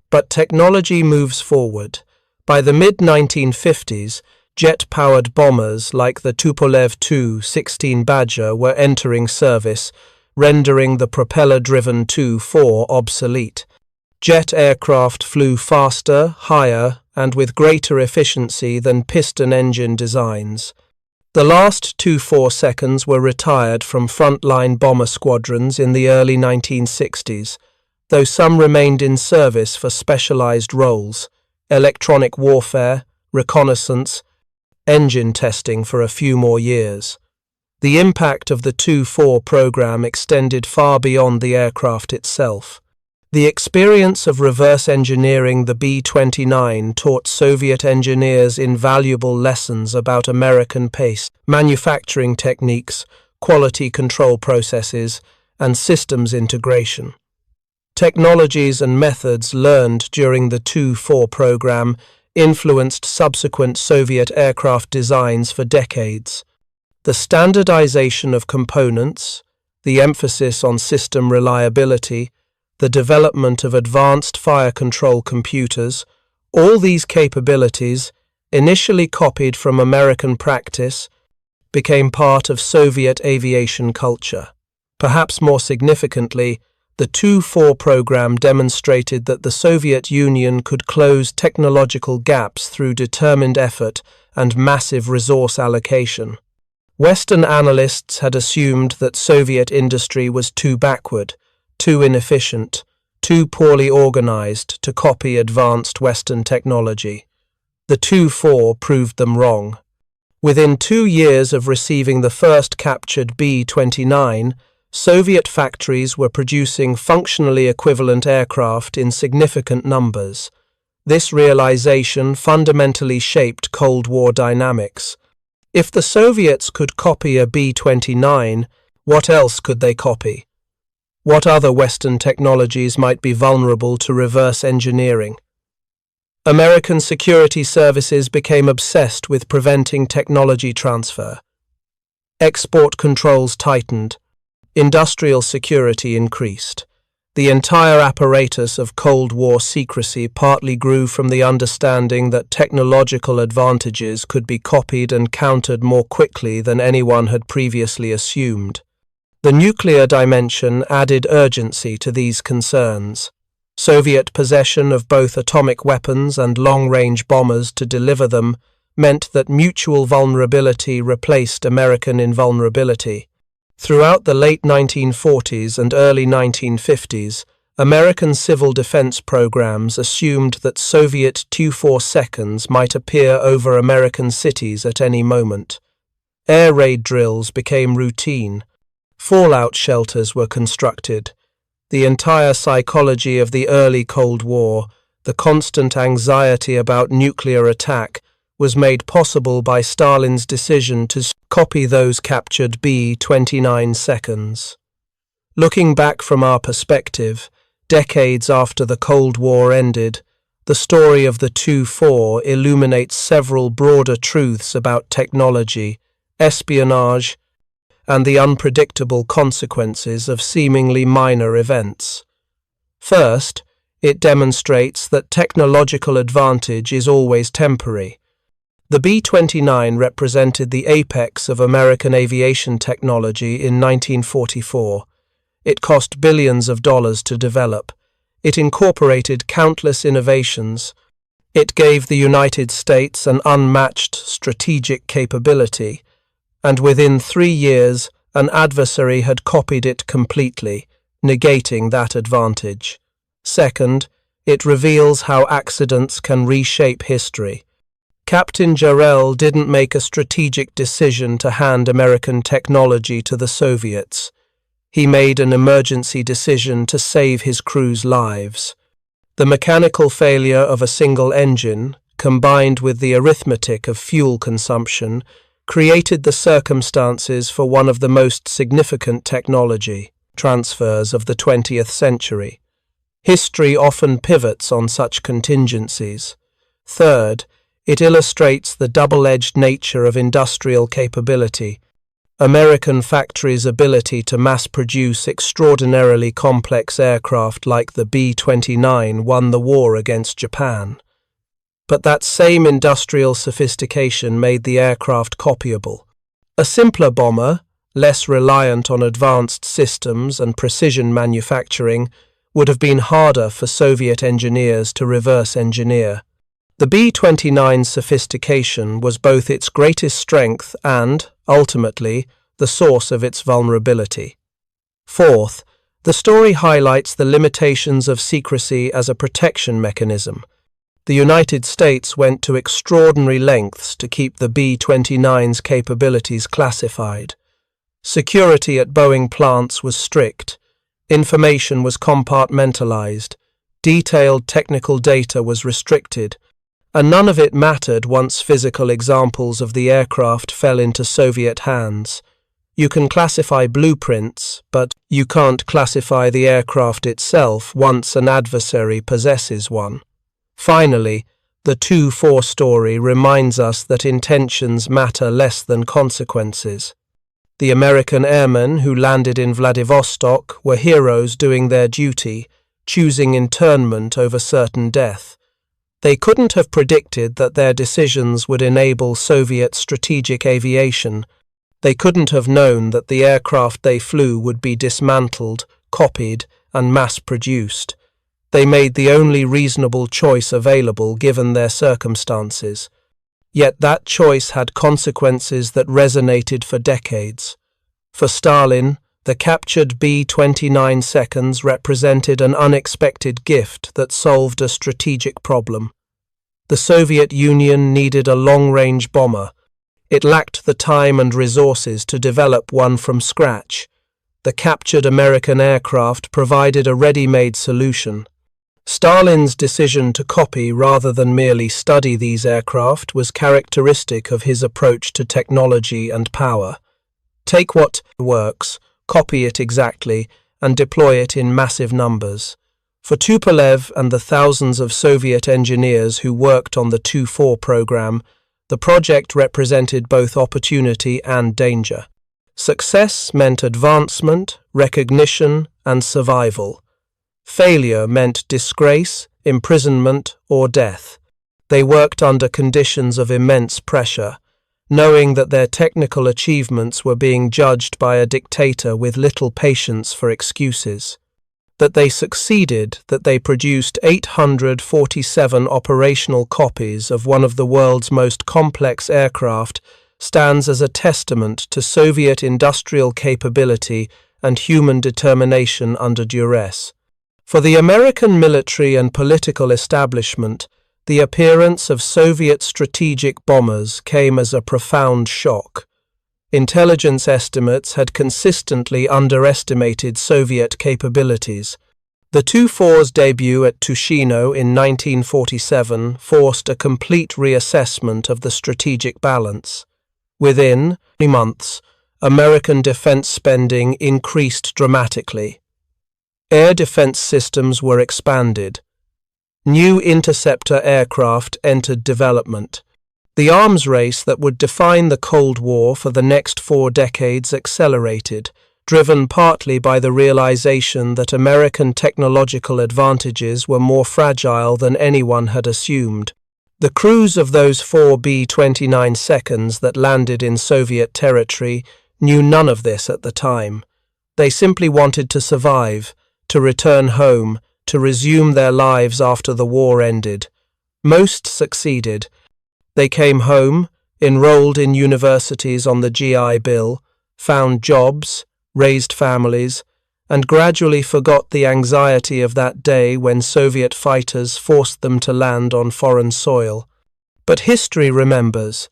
But technology moves forward. By the mid-1950s, jet-powered bombers like the Tupolev Tu-16 Badger were entering service, rendering the propeller-driven Tu-4 obsolete. Jet aircraft flew faster, higher, and with greater efficiency than piston engine designs. The last 2-4 seconds were retired from frontline bomber squadrons in the early 1960s, though some remained in service for specialized roles, electronic warfare, reconnaissance, engine testing for a few more years. The impact of the 2-4 program extended far beyond the aircraft itself. The experience of reverse engineering the B-29 taught Soviet engineers invaluable lessons about American pace, manufacturing techniques, quality control processes, and systems integration. Technologies and methods learned during the 2-4 program influenced subsequent Soviet aircraft designs for decades. The standardization of components, the emphasis on system reliability, the development of advanced fire control computers, all these capabilities, initially copied from American practice, became part of Soviet aviation culture. Perhaps more significantly, the 2-4 program demonstrated that the Soviet Union could close technological gaps through determined effort and massive resource allocation. Western analysts had assumed that Soviet industry was too backward, too inefficient, too poorly organized to copy advanced Western technology. The Tu-4 proved them wrong. Within 2 years of receiving the first captured B-29, Soviet factories were producing functionally equivalent aircraft in significant numbers. This realization fundamentally shaped Cold War dynamics. If the Soviets could copy a B-29, what else could they copy? What other Western technologies might be vulnerable to reverse engineering? American security services became obsessed with preventing technology transfer. Export controls tightened. Industrial security increased. The entire apparatus of Cold War secrecy partly grew from the understanding that technological advantages could be copied and countered more quickly than anyone had previously assumed. The nuclear dimension added urgency to these concerns. Soviet possession of both atomic weapons and long-range bombers to deliver them meant that mutual vulnerability replaced American invulnerability. Throughout the late 1940s and early 1950s, American civil defense programs assumed that Soviet Tu-4 seconds might appear over American cities at any moment. Air raid drills became routine. Fallout shelters were constructed. The entire psychology of the early Cold War, the constant anxiety about nuclear attack, was made possible by Stalin's decision to copy those captured B-29 seconds. Looking back from our perspective, decades after the Cold War ended, the story of the Tu-4 illuminates several broader truths about technology, espionage, and the unpredictable consequences of seemingly minor events. First, it demonstrates that technological advantage is always temporary. The B-29 represented the apex of American aviation technology in 1944. It cost billions of dollars to develop. It incorporated countless innovations. It gave the United States an unmatched strategic capability, and within 3 years, an adversary had copied it completely, negating that advantage. Second, it reveals how accidents can reshape history. Captain Jarrell didn't make a strategic decision to hand American technology to the Soviets. He made an emergency decision to save his crew's lives. The mechanical failure of a single engine, combined with the arithmetic of fuel consumption, created the circumstances for one of the most significant technology transfers of the 20th century. History often pivots on such contingencies. Third, it illustrates the double-edged nature of industrial capability. American factories' ability to mass-produce extraordinarily complex aircraft like the B-29 won the war against Japan. But that same industrial sophistication made the aircraft copyable. A simpler bomber, less reliant on advanced systems and precision manufacturing, would have been harder for Soviet engineers to reverse engineer. The B-29's sophistication was both its greatest strength and, ultimately, the source of its vulnerability. Fourth, the story highlights the limitations of secrecy as a protection mechanism. The United States went to extraordinary lengths to keep the B-29's capabilities classified. Security at Boeing plants was strict. Information was compartmentalized. Detailed technical data was restricted. And none of it mattered once physical examples of the aircraft fell into Soviet hands. You can classify blueprints, but you can't classify the aircraft itself once an adversary possesses one. Finally, the Tu-4 story reminds us that intentions matter less than consequences. The American airmen who landed in Vladivostok were heroes doing their duty, choosing internment over certain death. They couldn't have predicted that their decisions would enable Soviet strategic aviation. They couldn't have known that the aircraft they flew would be dismantled, copied, and mass-produced. They made the only reasonable choice available given their circumstances. Yet that choice had consequences that resonated for decades. For Stalin, The captured B-29 seconds represented an unexpected gift that solved a strategic problem. The Soviet Union needed a long-range bomber. It lacked the time and resources to develop one from scratch. The captured American aircraft provided a ready-made solution. Stalin's decision to copy rather than merely study these aircraft was characteristic of his approach to technology and power. Take what works, copy it exactly, and deploy it in massive numbers. For Tupolev and the thousands of Soviet engineers who worked on the Tu-4 program, the project represented both opportunity and danger. Success meant advancement, recognition, and survival. Failure meant disgrace, imprisonment, or death. They worked under conditions of immense pressure, knowing that their technical achievements were being judged by a dictator with little patience for excuses. That they succeeded, that they produced 847 operational copies of one of the world's most complex aircraft, stands as a testament to Soviet industrial capability and human determination under duress. For the American military and political establishment, the appearance of Soviet strategic bombers came as a profound shock. Intelligence estimates had consistently underestimated Soviet capabilities. The Tu-4's debut at Tushino in 1947 forced a complete reassessment of the strategic balance. Within 3 months, American defense spending increased dramatically. Air defense systems were expanded. New interceptor aircraft entered development. The arms race that would define the Cold War for the next 4 decades accelerated, driven partly by the realization that American technological advantages were more fragile than anyone had assumed. The crews of those 4 B-29 seconds that landed in Soviet territory knew none of this at the time. They simply wanted to survive, to return home, to resume their lives after the war ended. Most succeeded. They came home, enrolled in universities on the GI Bill, found jobs, raised families, and gradually forgot the anxiety of that day when Soviet fighters forced them to land on foreign soil. But history remembers.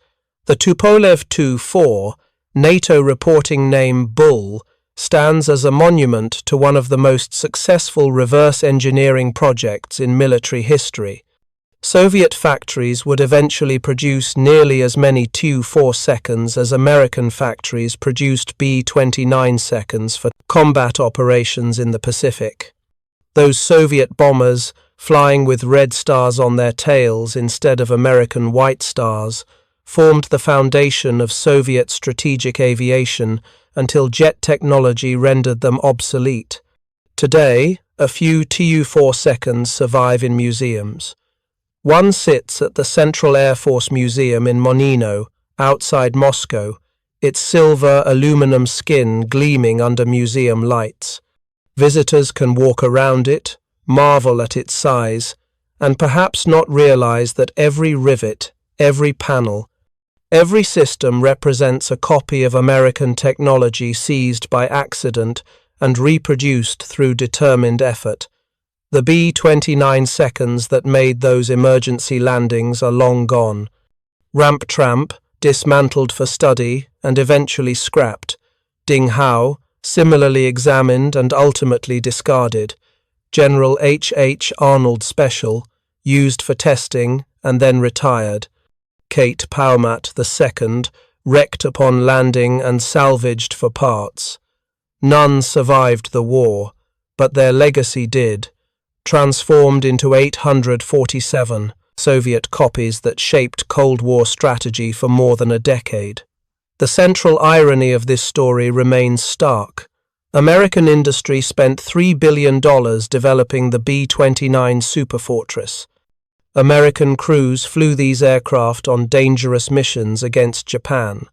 The Tupolev Tu-4, NATO reporting name Bull, stands as a monument to one of the most successful reverse engineering projects in military history. Soviet factories would eventually produce nearly as many Tu-4 seconds as American factories produced B-29 seconds for combat operations in the Pacific. Those Soviet bombers, flying with red stars on their tails instead of American white stars, formed the foundation of Soviet strategic aviation until jet technology rendered them obsolete. Today, a few Tu-4 seconds survive in museums. One sits at the Central Air Force Museum in Monino, outside Moscow, its silver aluminum skin gleaming under museum lights. Visitors can walk around it, marvel at its size, and perhaps not realize that every rivet, every panel, every system represents a copy of American technology seized by accident and reproduced through determined effort. The B-29 seconds that made those emergency landings are long gone. Ramp Tramp, dismantled for study and eventually scrapped. Ding Hao, similarly examined and ultimately discarded. General H. Arnold Special, used for testing and then retired. Kate Paumat II, wrecked upon landing and salvaged for parts. None survived the war, but their legacy did, transformed into 847 Soviet copies that shaped Cold War strategy for more than a decade. The central irony of this story remains stark. American industry spent $3 billion developing the B-29 Superfortress. American crews flew these aircraft on dangerous missions against Japan,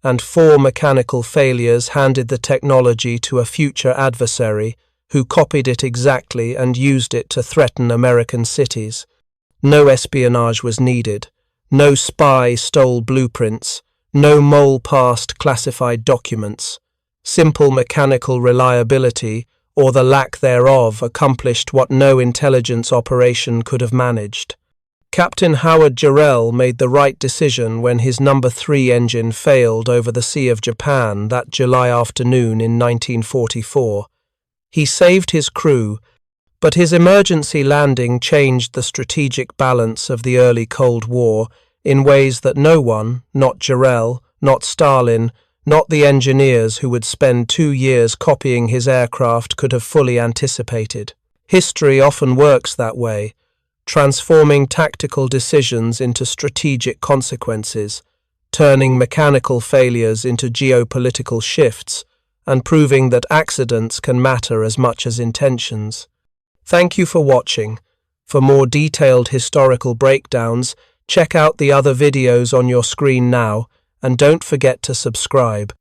and 4 mechanical failures handed the technology to a future adversary who copied it exactly and used it to threaten American cities. No espionage was needed. No spy stole blueprints. No mole passed classified documents. Simple mechanical reliability, or the lack thereof, accomplished what no intelligence operation could have managed. Captain Howard Jarrell made the right decision when his No. 3 engine failed over the Sea of Japan that July afternoon in 1944. He saved his crew, but his emergency landing changed the strategic balance of the early Cold War in ways that no one, not Jarrell, not Stalin, not the engineers who would spend 2 years copying his aircraft, could have fully anticipated. History often works that way, transforming tactical decisions into strategic consequences, turning mechanical failures into geopolitical shifts, and proving that accidents can matter as much as intentions. Thank you for watching. For more detailed historical breakdowns, check out the other videos on your screen now, and don't forget to subscribe.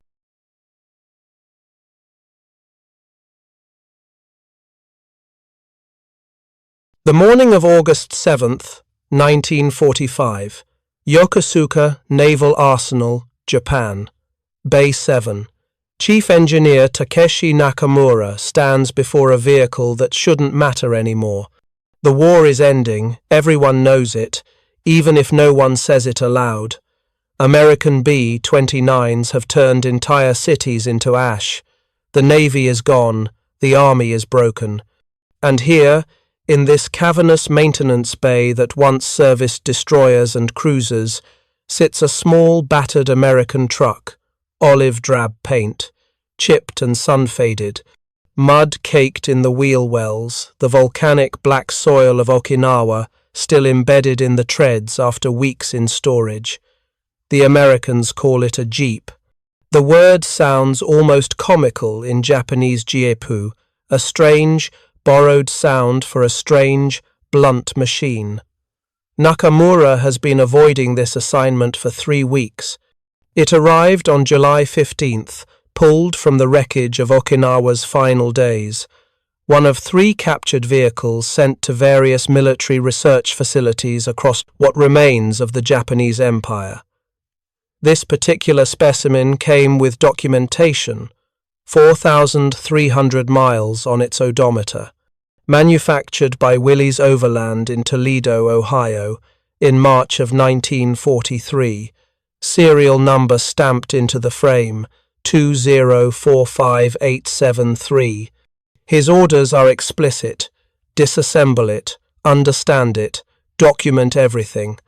The morning of August 7th, 1945, Yokosuka Naval Arsenal, Japan. Bay 7. Chief Engineer Takeshi Nakamura stands before a vehicle that shouldn't matter anymore. The war is ending, everyone knows it, even if no one says it aloud. American B-29s have turned entire cities into ash. The Navy is gone, the Army is broken. And here, in this cavernous maintenance bay that once serviced destroyers and cruisers, sits a small, battered American truck, olive-drab paint, chipped and sun-faded, mud caked in the wheel wells, the volcanic black soil of Okinawa still embedded in the treads after weeks in storage. The Americans call it a Jeep. The word sounds almost comical in Japanese jiepu, a strange, borrowed sound for a strange, blunt machine. Nakamura has been avoiding this assignment for 3 weeks. It arrived on July 15th, pulled from the wreckage of Okinawa's final days, one of 3 captured vehicles sent to various military research facilities across what remains of the Japanese Empire. This particular specimen came with documentation, 4,300 miles on its odometer. Manufactured by Willys Overland in Toledo, Ohio, in March of 1943, serial number stamped into the frame, 2045873. His orders are explicit: disassemble it, understand it, document everything.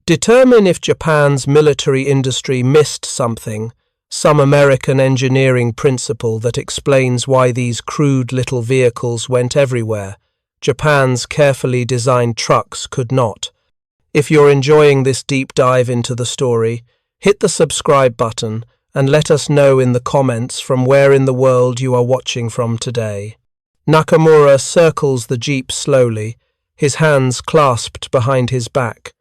Determine if Japan's military industry missed something, some American engineering principle that explains why these crude little vehicles went everywhere. Japan's carefully designed trucks could not. If you're enjoying this deep dive into the story, hit the subscribe button and let us know in the comments from where in the world you are watching from today. Nakamura circles the Jeep slowly, his hands clasped behind his back.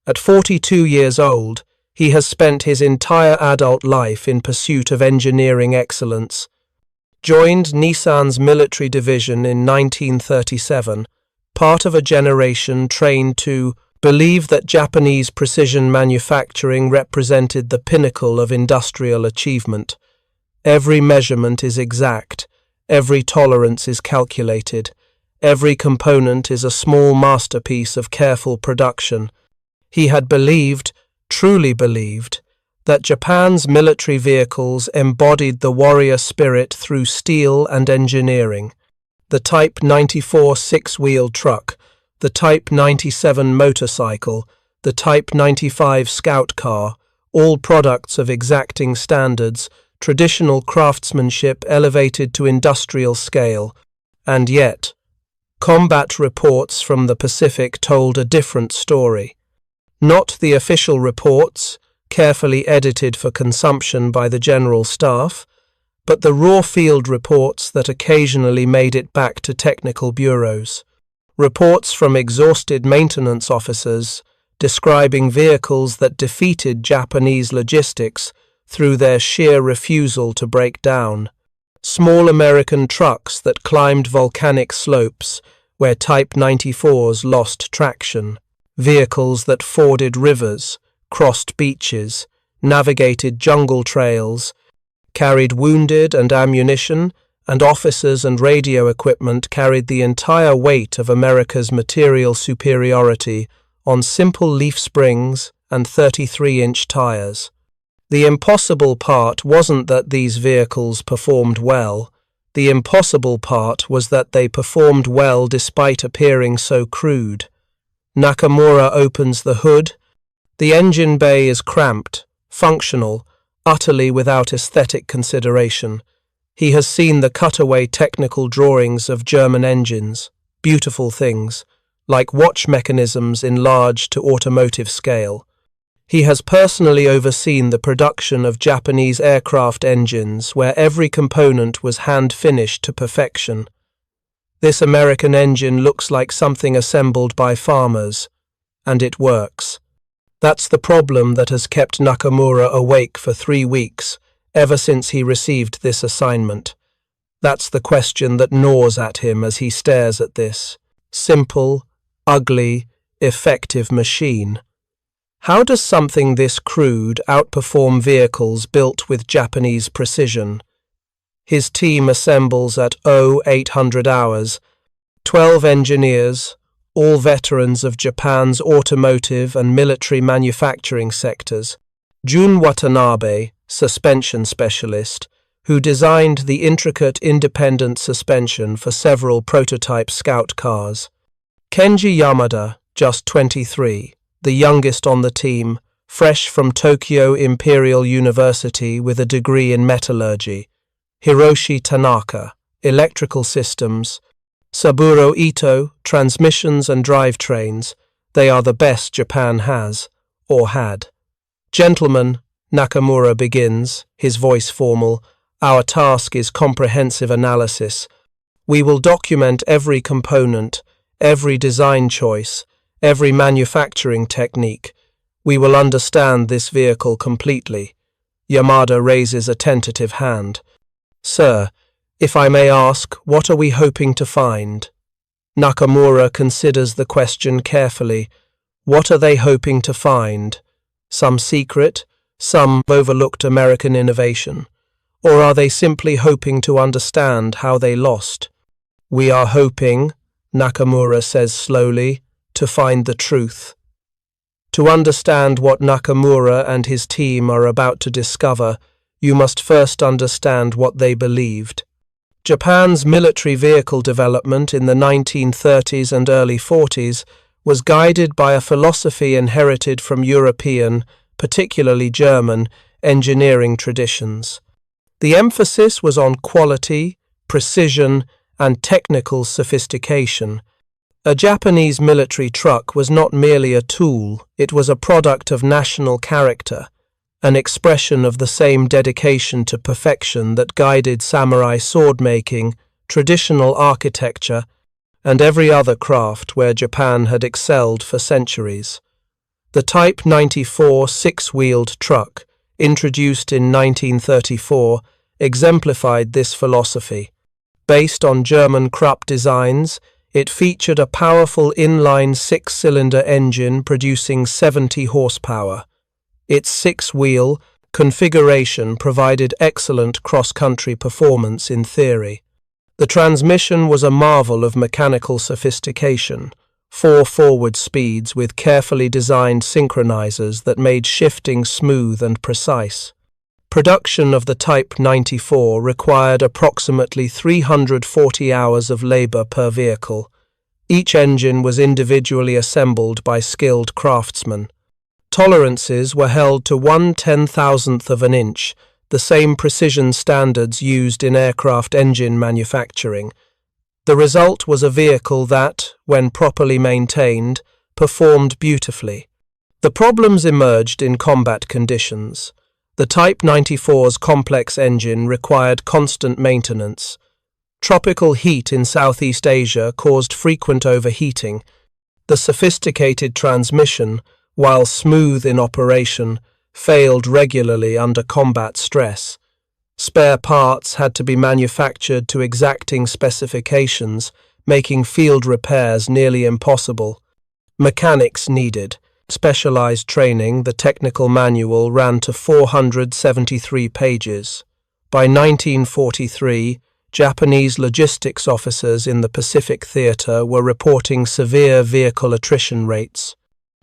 At 42 years old, he has spent his entire adult life in pursuit of engineering excellence. Joined Nissan's military division in 1937, part of a generation trained to believe that Japanese precision manufacturing represented the pinnacle of industrial achievement. Every measurement is exact, every tolerance is calculated, every component is a small masterpiece of careful production. He had believed, truly believed, that Japan's military vehicles embodied the warrior spirit through steel and engineering. The Type 94 six-wheel truck, the Type 97 motorcycle, the Type 95 scout car, all products of exacting standards, traditional craftsmanship elevated to industrial scale. And yet, combat reports from the Pacific told a different story. Not the official reports, carefully edited for consumption by the General Staff, but the raw field reports that occasionally made it back to technical bureaus. Reports from exhausted maintenance officers describing vehicles that defeated Japanese logistics through their sheer refusal to break down. Small American trucks that climbed volcanic slopes where Type 94s lost traction. Vehicles that forded rivers, crossed beaches, navigated jungle trails, carried wounded and ammunition, and officers and radio equipment carried the entire weight of America's material superiority on simple leaf springs and 33-inch tires. The impossible part wasn't that these vehicles performed well. The impossible part was that they performed well despite appearing so crude. Nakamura opens the hood. The engine bay is cramped, functional, utterly without aesthetic consideration. He has seen the cutaway technical drawings of German engines, beautiful things, like watch mechanisms enlarged to automotive scale. He has personally overseen the production of Japanese aircraft engines where every component was hand-finished to perfection. This American engine looks like something assembled by farmers, and it works. That's the problem that has kept Nakamura awake for 3 weeks, ever since he received this assignment. That's the question that gnaws at him as he stares at this simple, ugly, effective machine. How does something this crude outperform vehicles built with Japanese precision? His team assembles at 0800 hours, 12 engineers, all veterans of Japan's automotive and military manufacturing sectors. Jun Watanabe, suspension specialist, who designed the intricate independent suspension for several prototype scout cars. Kenji Yamada, just 23, the youngest on the team, fresh from Tokyo Imperial University with a degree in metallurgy. Hiroshi Tanaka, electrical systems. Saburo Ito, transmissions and drivetrains. They are the best Japan has, or had. Gentlemen, Nakamura begins, his voice formal, our task is comprehensive analysis. We will document every component, every design choice, every manufacturing technique. We will understand this vehicle completely. Yamada raises a tentative hand. Sir, if I may ask, what are we hoping to find? Nakamura considers the question carefully. What are they hoping to find? Some secret, some overlooked American innovation? Or are they simply hoping to understand how they lost? We are hoping, Nakamura says slowly, to find the truth. To understand what Nakamura and his team are about to discover, you must first understand what they believed. Japan's military vehicle development in the 1930s and early 40s was guided by a philosophy inherited from European, particularly German, engineering traditions. The emphasis was on quality, precision, and technical sophistication. A Japanese military truck was not merely a tool, it was a product of national character, an expression of the same dedication to perfection that guided samurai sword-making, traditional architecture, and every other craft where Japan had excelled for centuries. The Type 94 six-wheeled truck, introduced in 1934, exemplified this philosophy. Based on German Krupp designs, it featured a powerful inline six-cylinder engine producing 70 horsepower. Its six-wheel configuration provided excellent cross-country performance in theory. The transmission was a marvel of mechanical sophistication, 4 forward speeds with carefully designed synchronizers that made shifting smooth and precise. Production of the Type 94 required approximately 340 hours of labor per vehicle. Each engine was individually assembled by skilled craftsmen. Tolerances were held to 1/10,000th of an inch, the same precision standards used in aircraft engine manufacturing. The result was a vehicle that, when properly maintained, performed beautifully. The problems emerged in combat conditions. The Type 94's complex engine required constant maintenance. Tropical heat in Southeast Asia caused frequent overheating. The sophisticated transmission, while smooth in operation, failed regularly under combat stress. Spare parts had to be manufactured to exacting specifications, making field repairs nearly impossible. Mechanics needed specialized training. The technical manual ran to 473 pages. By 1943, Japanese logistics officers in the Pacific Theater were reporting severe vehicle attrition rates,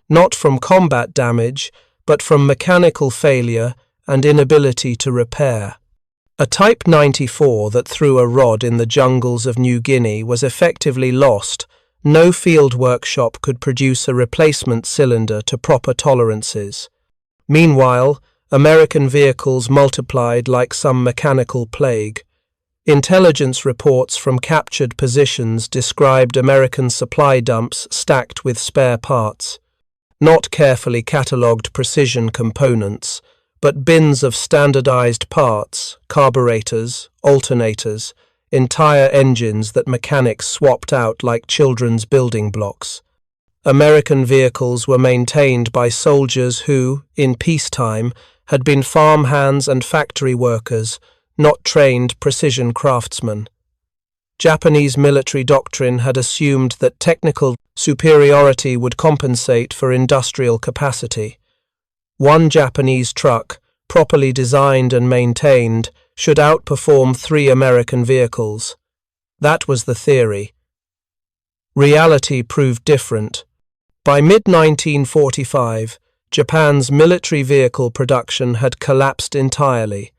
not from combat damage, but from mechanical failure and inability to repair. A Type 94 that threw a rod in the jungles of New Guinea was effectively lost. No field workshop could produce a replacement cylinder to proper tolerances. Meanwhile, American vehicles multiplied like some mechanical plague. Intelligence reports from captured positions described American supply dumps stacked with spare parts, not carefully catalogued precision components, but bins of standardized parts, carburetors, alternators, entire engines that mechanics swapped out like children's building blocks. American vehicles were maintained by soldiers who, in peacetime, had been farmhands and factory workers, not trained precision craftsmen. Japanese military doctrine had assumed that technical superiority would compensate for industrial capacity. One Japanese truck, properly designed and maintained, should outperform 3 American vehicles. That was the theory. Reality proved different. By mid-1945, Japan's military vehicle production had collapsed entirely.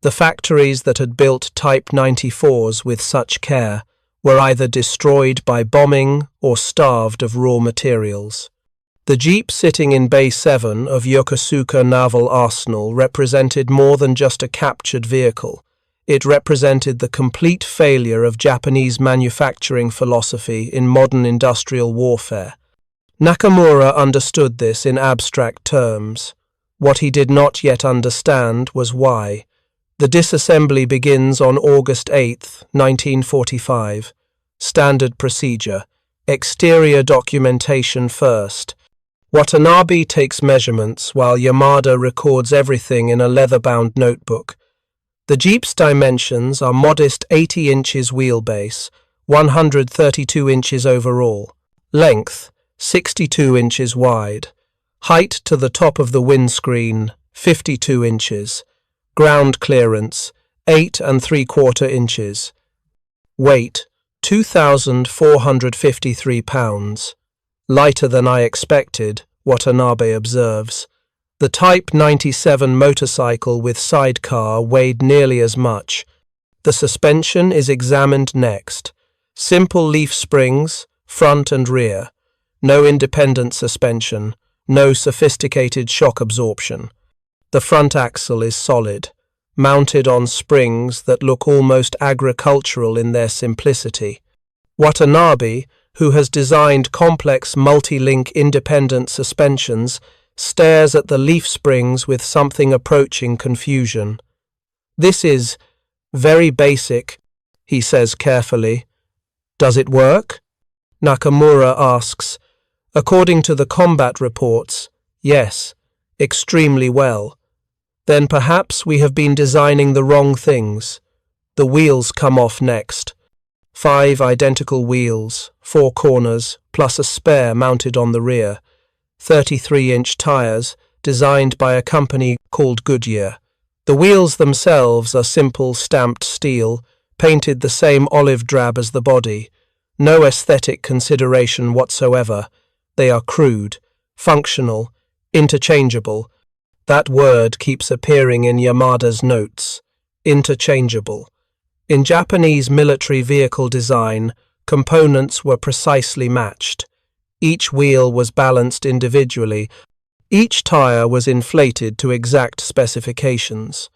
The factories that had built Type 94s with such care were either destroyed by bombing or starved of raw materials. The jeep sitting in Bay 7 of Yokosuka Naval Arsenal represented more than just a captured vehicle. It represented the complete failure of Japanese manufacturing philosophy in modern industrial warfare. Nakamura understood this in abstract terms. What he did not yet understand was why. The disassembly begins on August 8, 1945. Standard procedure. Exterior documentation first. Watanabe takes measurements while Yamada records everything in a leather-bound notebook. The Jeep's dimensions are modest 80 inches wheelbase, 132 inches overall. Length, 62 inches wide. Height to the top of the windscreen, 52 inches. Ground clearance, 8 3/4 inches. Weight, 2,453 pounds. Lighter than I expected, Watanabe observes. The Type 97 motorcycle with sidecar weighed nearly as much. The suspension is examined next. Simple leaf springs, front and rear. No independent suspension, no sophisticated shock absorption. The front axle is solid, mounted on springs that look almost agricultural in their simplicity. Watanabe, who has designed complex multi-link independent suspensions, stares at the leaf springs with something approaching confusion. This is very basic, he says carefully. Does it work? Nakamura asks. According to the combat reports, yes, extremely well. Then perhaps we have been designing the wrong things. The wheels come off next. 5 identical wheels, 4 corners, plus a spare mounted on the rear. 33-inch tires, designed by a company called Goodyear. The wheels themselves are simple stamped steel, painted the same olive drab as the body. No aesthetic consideration whatsoever. They are crude, functional, interchangeable. That word keeps appearing in Yamada's notes. Interchangeable. In Japanese military vehicle design, components were precisely matched. Each wheel was balanced individually. Each tire was inflated to exact specifications.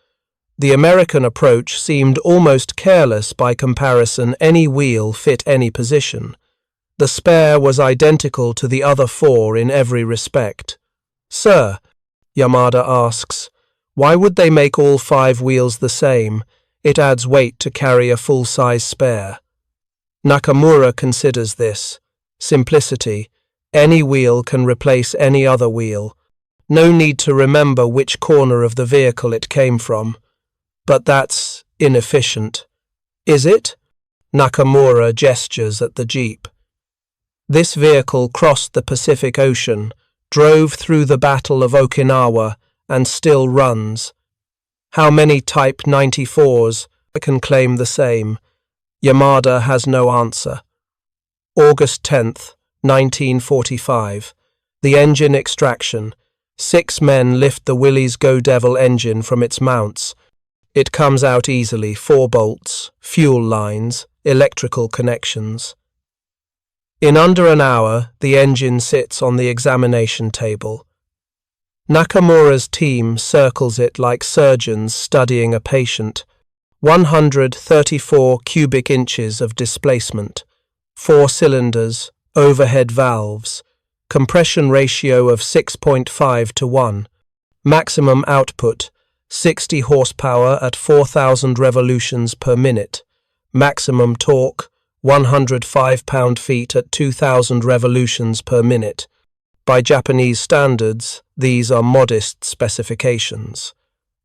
The American approach seemed almost careless by comparison. Any wheel fit any position. The spare was identical to the other 4 in every respect. Sir, Yamada asks, why would they make all 5 wheels the same? It adds weight to carry a full-size spare. Nakamura considers this. Simplicity. Any wheel can replace any other wheel. No need to remember which corner of the vehicle it came from. But that's inefficient. Is it? Nakamura gestures at the Jeep. This vehicle crossed the Pacific Ocean, drove through the Battle of Okinawa, and still runs. How many Type 94s can claim the same? Yamada has no answer. August 10th, 1945. The engine extraction. 6 men lift the Willys Go Devil engine from its mounts. It comes out easily, 4 bolts, fuel lines, electrical connections. In under an hour, the engine sits on the examination table. Nakamura's team circles it like surgeons studying a patient. 134 cubic inches of displacement, 4 cylinders, overhead valves, compression ratio of 6.5 to 1, maximum output 60 horsepower at 4,000 revolutions per minute, maximum torque 105 pound-feet at 2,000 revolutions per minute. By Japanese standards, these are modest specifications.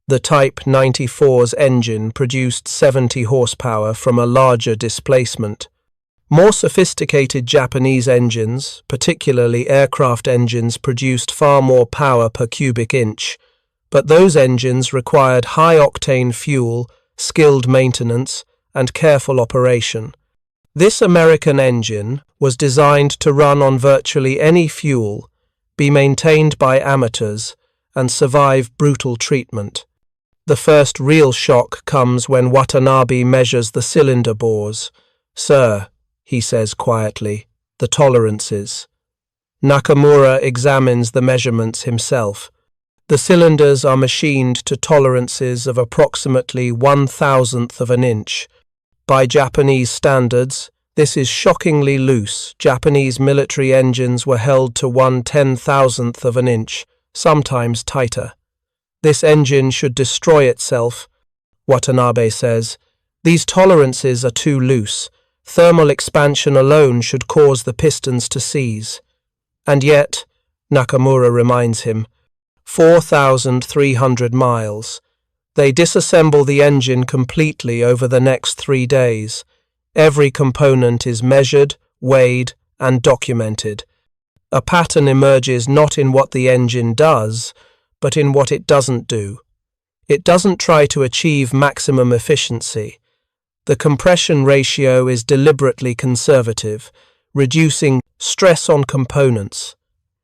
The Type 94's engine produced 70 horsepower from a larger displacement. More sophisticated Japanese engines, particularly aircraft engines, produced far more power per cubic inch, but those engines required high-octane fuel, skilled maintenance, and careful operation. This American engine was designed to run on virtually any fuel, be maintained by amateurs, and survive brutal treatment. The first real shock comes when Watanabe measures the cylinder bores. "Sir," he says quietly, "the tolerances." Nakamura examines the measurements himself. The cylinders are machined to tolerances of approximately 1/1000th of an inch. By Japanese standards, this is shockingly loose. Japanese military engines were held to 1/10,000th of an inch, sometimes tighter. This engine should destroy itself, Watanabe says. These tolerances are too loose. Thermal expansion alone should cause the pistons to seize. And yet, Nakamura reminds him, 4,300 miles. They disassemble the engine completely over the next 3 days. Every component is measured, weighed, and documented. A pattern emerges not in what the engine does, but in what it doesn't do. It doesn't try to achieve maximum efficiency. The compression ratio is deliberately conservative, reducing stress on components.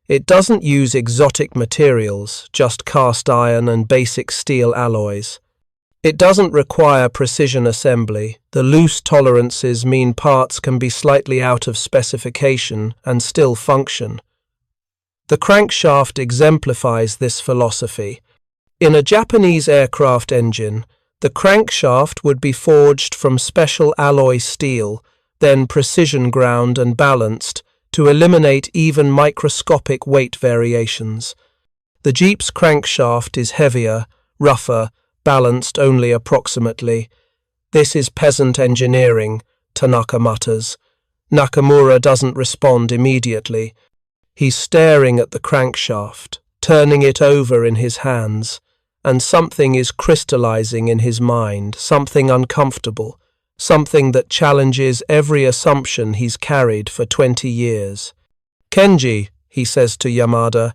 It doesn't use exotic materials, just cast iron and basic steel alloys. It doesn't require precision assembly. The loose tolerances mean parts can be slightly out of specification and still function. The crankshaft exemplifies this philosophy. In a Japanese aircraft engine, the crankshaft would be forged from special alloy steel, then precision ground and balanced to eliminate even microscopic weight variations. The Jeep's crankshaft is heavier, rougher, balanced only approximately. This is peasant engineering, Tanaka mutters. Nakamura doesn't respond immediately. He's staring at the crankshaft, turning it over in his hands, and something is crystallizing in his mind, something uncomfortable, something that challenges every assumption he's carried for 20 years. "Kenji," he says to Yamada,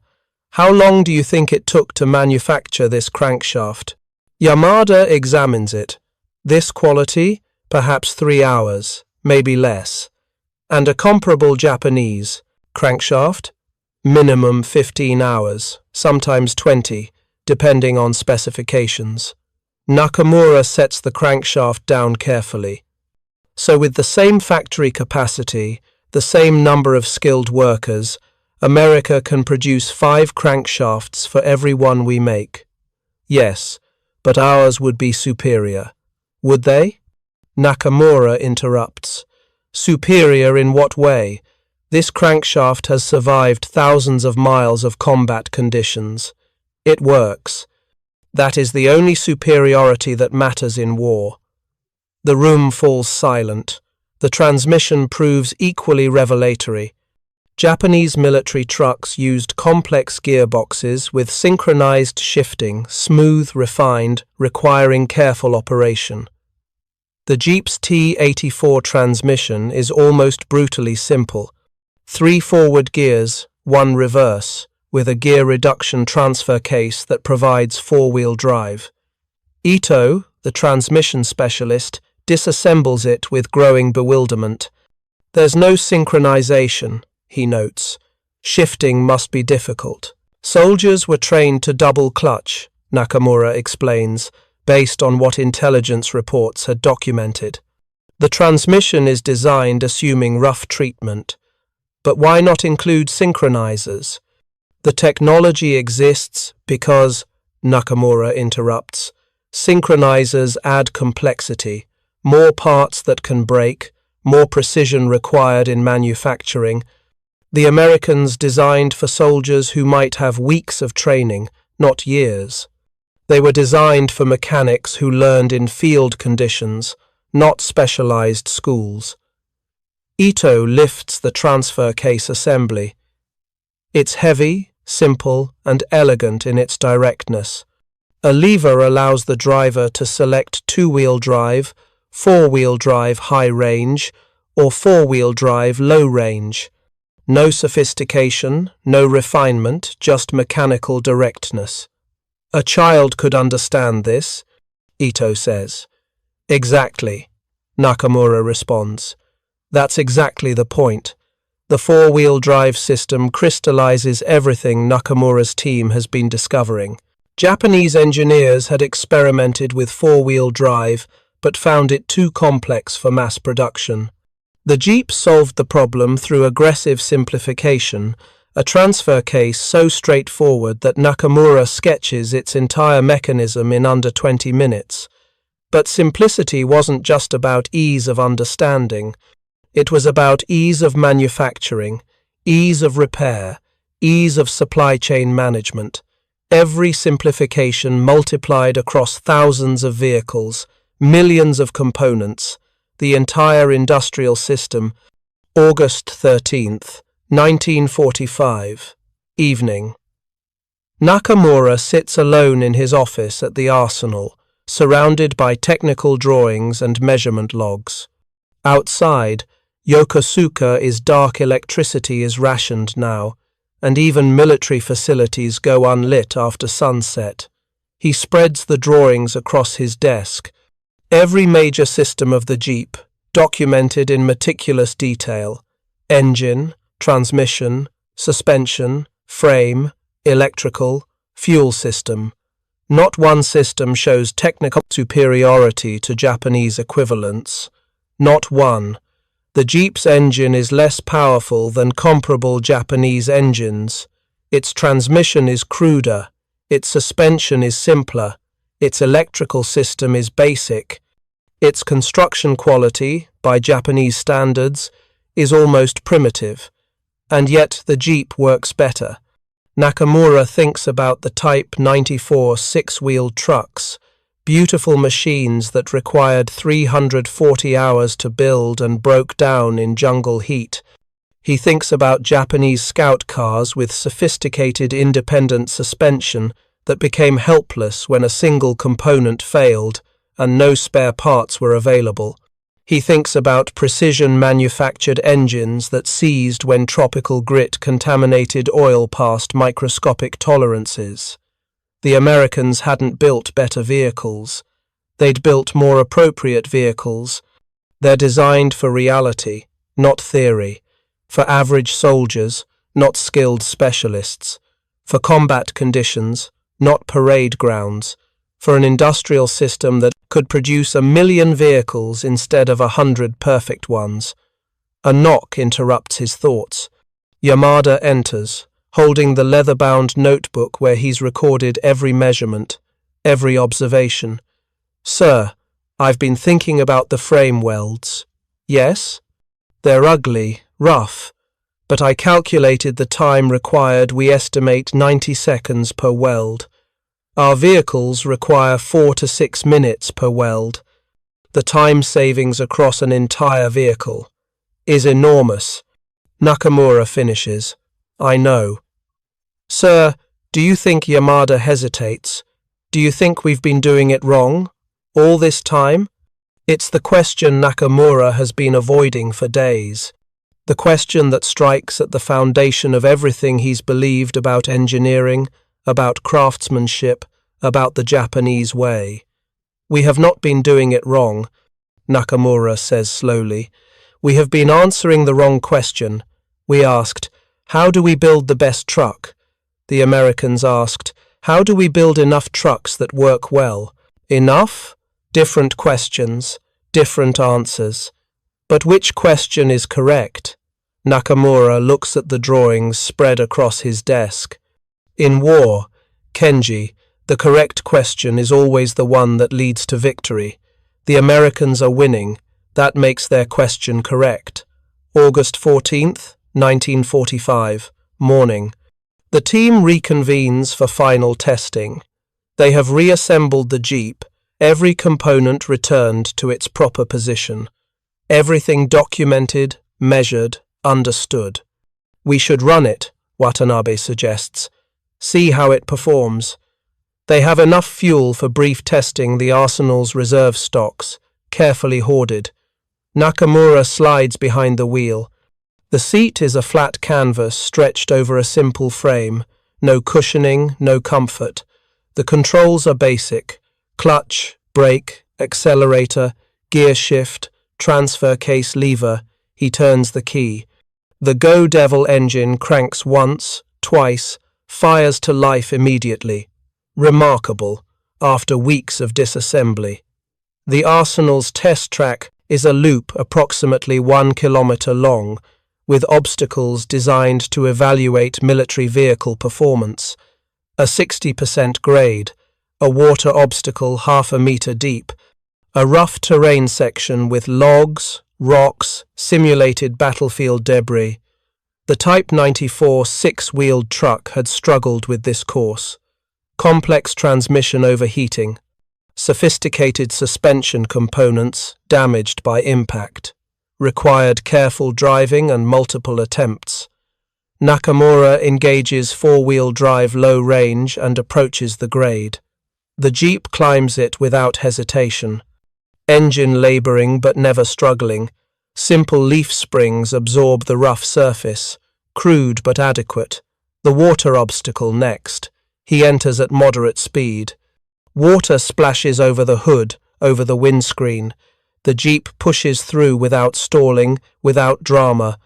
"how long do you think it took to manufacture this crankshaft?" Yamada examines it. This quality, perhaps 3 hours, maybe less. And a comparable Japanese crankshaft? Minimum 15 hours, sometimes 20, depending on specifications. Nakamura sets the crankshaft down carefully. So with the same factory capacity, the same number of skilled workers, America can produce 5 crankshafts for every one we make. Yes, but ours would be superior. Would they? Nakamura interrupts. Superior in what way? This crankshaft has survived thousands of miles of combat conditions. It works. That is the only superiority that matters in war. The room falls silent. The transmission proves equally revelatory. Japanese military trucks used complex gearboxes with synchronized shifting, smooth, refined, requiring careful operation. The Jeep's T-84 transmission is almost brutally simple. 3 forward gears, 1 reverse, with a gear reduction transfer case that provides 4-wheel drive. Ito, the transmission specialist, disassembles it with growing bewilderment. There's no synchronization, he notes. Shifting must be difficult. Soldiers were trained to double clutch, Nakamura explains, based on what intelligence reports had documented. The transmission is designed assuming rough treatment. But why not include synchronizers? The technology exists because, Nakamura interrupts, synchronizers add complexity, more parts that can break, more precision required in manufacturing. The Americans designed for soldiers who might have weeks of training, not years. They were designed for mechanics who learned in field conditions, not specialized schools. Ito lifts the transfer case assembly. It's heavy, simple, and elegant in its directness. A lever allows the driver to select two-wheel drive, four-wheel drive high range, or four-wheel drive low range. No sophistication, no refinement, just mechanical directness. A child could understand this, Ito says. Exactly, Nakamura responds. That's exactly the point. The four-wheel drive system crystallizes everything Nakamura's team has been discovering. Japanese engineers had experimented with four-wheel drive, but found it too complex for mass production. The Jeep solved the problem through aggressive simplification, a transfer case so straightforward that Nakamura sketches its entire mechanism in under 20 minutes. But simplicity wasn't just about ease of understanding. It was about ease of manufacturing, ease of repair, ease of supply chain management. Every simplification multiplied across thousands of vehicles, millions of components, the entire industrial system. August 13th, 1945, evening. Nakamura sits alone in his office at the arsenal, surrounded by technical drawings and measurement logs. Outside, Yokosuka dark. Electricity is rationed now, and even military facilities go unlit after sunset. He spreads the drawings across his desk. Every major system of the Jeep, documented in meticulous detail. Engine, transmission, suspension, frame, electrical, fuel system. Not one system shows technical superiority to Japanese equivalents. Not one. The Jeep's engine is less powerful than comparable Japanese engines. Its transmission is cruder. Its suspension is simpler. Its electrical system is basic. Its construction quality, by Japanese standards, is almost primitive. And yet the Jeep works better. Nakamura thinks about the Type 94 six-wheeled trucks, beautiful machines that required 340 hours to build and broke down in jungle heat. He thinks about Japanese scout cars with sophisticated independent suspension that became helpless when a single component failed and no spare parts were available. He thinks about precision-manufactured engines that seized when tropical grit contaminated oil past microscopic tolerances. The Americans hadn't built better vehicles. They'd built more appropriate vehicles. They're designed for reality, not theory, for average soldiers, not skilled specialists, for combat conditions, not parade grounds, for an industrial system that could produce 1 million vehicles instead of 100 perfect ones. A knock interrupts his thoughts. Yamada enters, holding the leather-bound notebook where he's recorded every measurement, every observation. "Sir, I've been thinking about the frame welds." "Yes?" "They're ugly, rough, but I calculated the time required. We estimate 90 seconds per weld. Our vehicles require 4 to 6 minutes per weld. The time savings across an entire vehicle is enormous." Nakamura finishes. "I know." "Sir, do you think Yamada hesitates? Do you think we've been doing it wrong all this time?" It's the question Nakamura has been avoiding for days. The question that strikes at the foundation of everything he's believed about engineering, about craftsmanship, about the Japanese way. We have not been doing it wrong, Nakamura says slowly. We have been answering the wrong question. We asked, how do we build the best truck? The Americans asked, how do we build enough trucks that work well? Enough? Different questions, different answers. But which question is correct? Nakamura looks at the drawings spread across his desk. In war, Kenji, the correct question is always the one that leads to victory. The Americans are winning. That makes their question correct. August 14th, 1945, morning. The team reconvenes for final testing. They have reassembled the Jeep, every component returned to its proper position. Everything documented, measured, understood. We should run it, Watanabe suggests. See how it performs. They have enough fuel for brief testing the arsenal's reserve stocks, carefully hoarded. Nakamura slides behind the wheel. The seat is a flat canvas stretched over a simple frame. No cushioning, no comfort. The controls are basic. Clutch, brake, accelerator, gear shift, transfer case lever. He turns the key. The Go Devil engine cranks once, twice, fires to life immediately. Remarkable, after weeks of disassembly. The arsenal's test track is a loop approximately 1 kilometer long, with obstacles designed to evaluate military vehicle performance. A 60% grade, a water obstacle half a meter deep, a rough terrain section with logs, rocks, simulated battlefield debris. The Type 94 six-wheeled truck had struggled with this course. Complex transmission overheating, sophisticated suspension components damaged by impact, required careful driving and multiple attempts. Nakamura engages four-wheel drive low range and approaches the grade. The Jeep climbs it without hesitation. Engine laboring but never struggling. Simple leaf springs absorb the rough surface, crude but adequate. The water obstacle next. He enters at moderate speed. Water splashes over the hood, over the windscreen. The Jeep pushes through without stalling, without drama.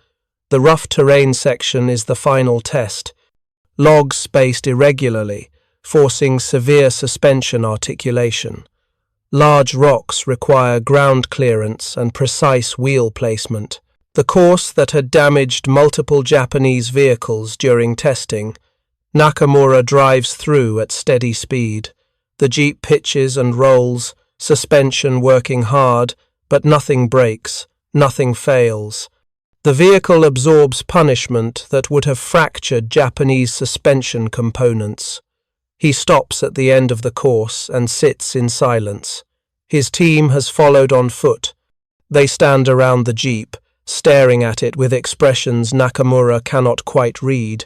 The rough terrain section is the final test. Logs spaced irregularly, forcing severe suspension articulation. Large rocks require ground clearance and precise wheel placement. The course that had damaged multiple Japanese vehicles during testing. Nakamura drives through at steady speed. The Jeep pitches and rolls, suspension working hard, but nothing breaks, nothing fails. The vehicle absorbs punishment that would have fractured Japanese suspension components. He stops at the end of the course and sits in silence. His team has followed on foot. They stand around the Jeep, staring at it with expressions Nakamura cannot quite read.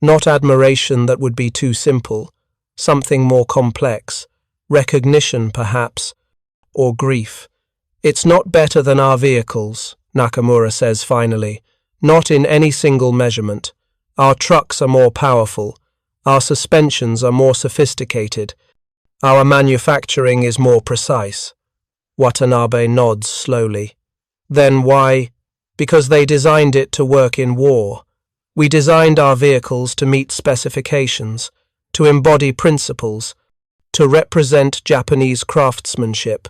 Not admiration that would be too simple, something more complex, recognition perhaps, or grief. It's not better than our vehicles, Nakamura says finally, not in any single measurement. Our trucks are more powerful, our suspensions are more sophisticated, our manufacturing is more precise. Watanabe nods slowly. Then why? Because they designed it to work in war. We designed our vehicles to meet specifications, to embody principles, to represent Japanese craftsmanship.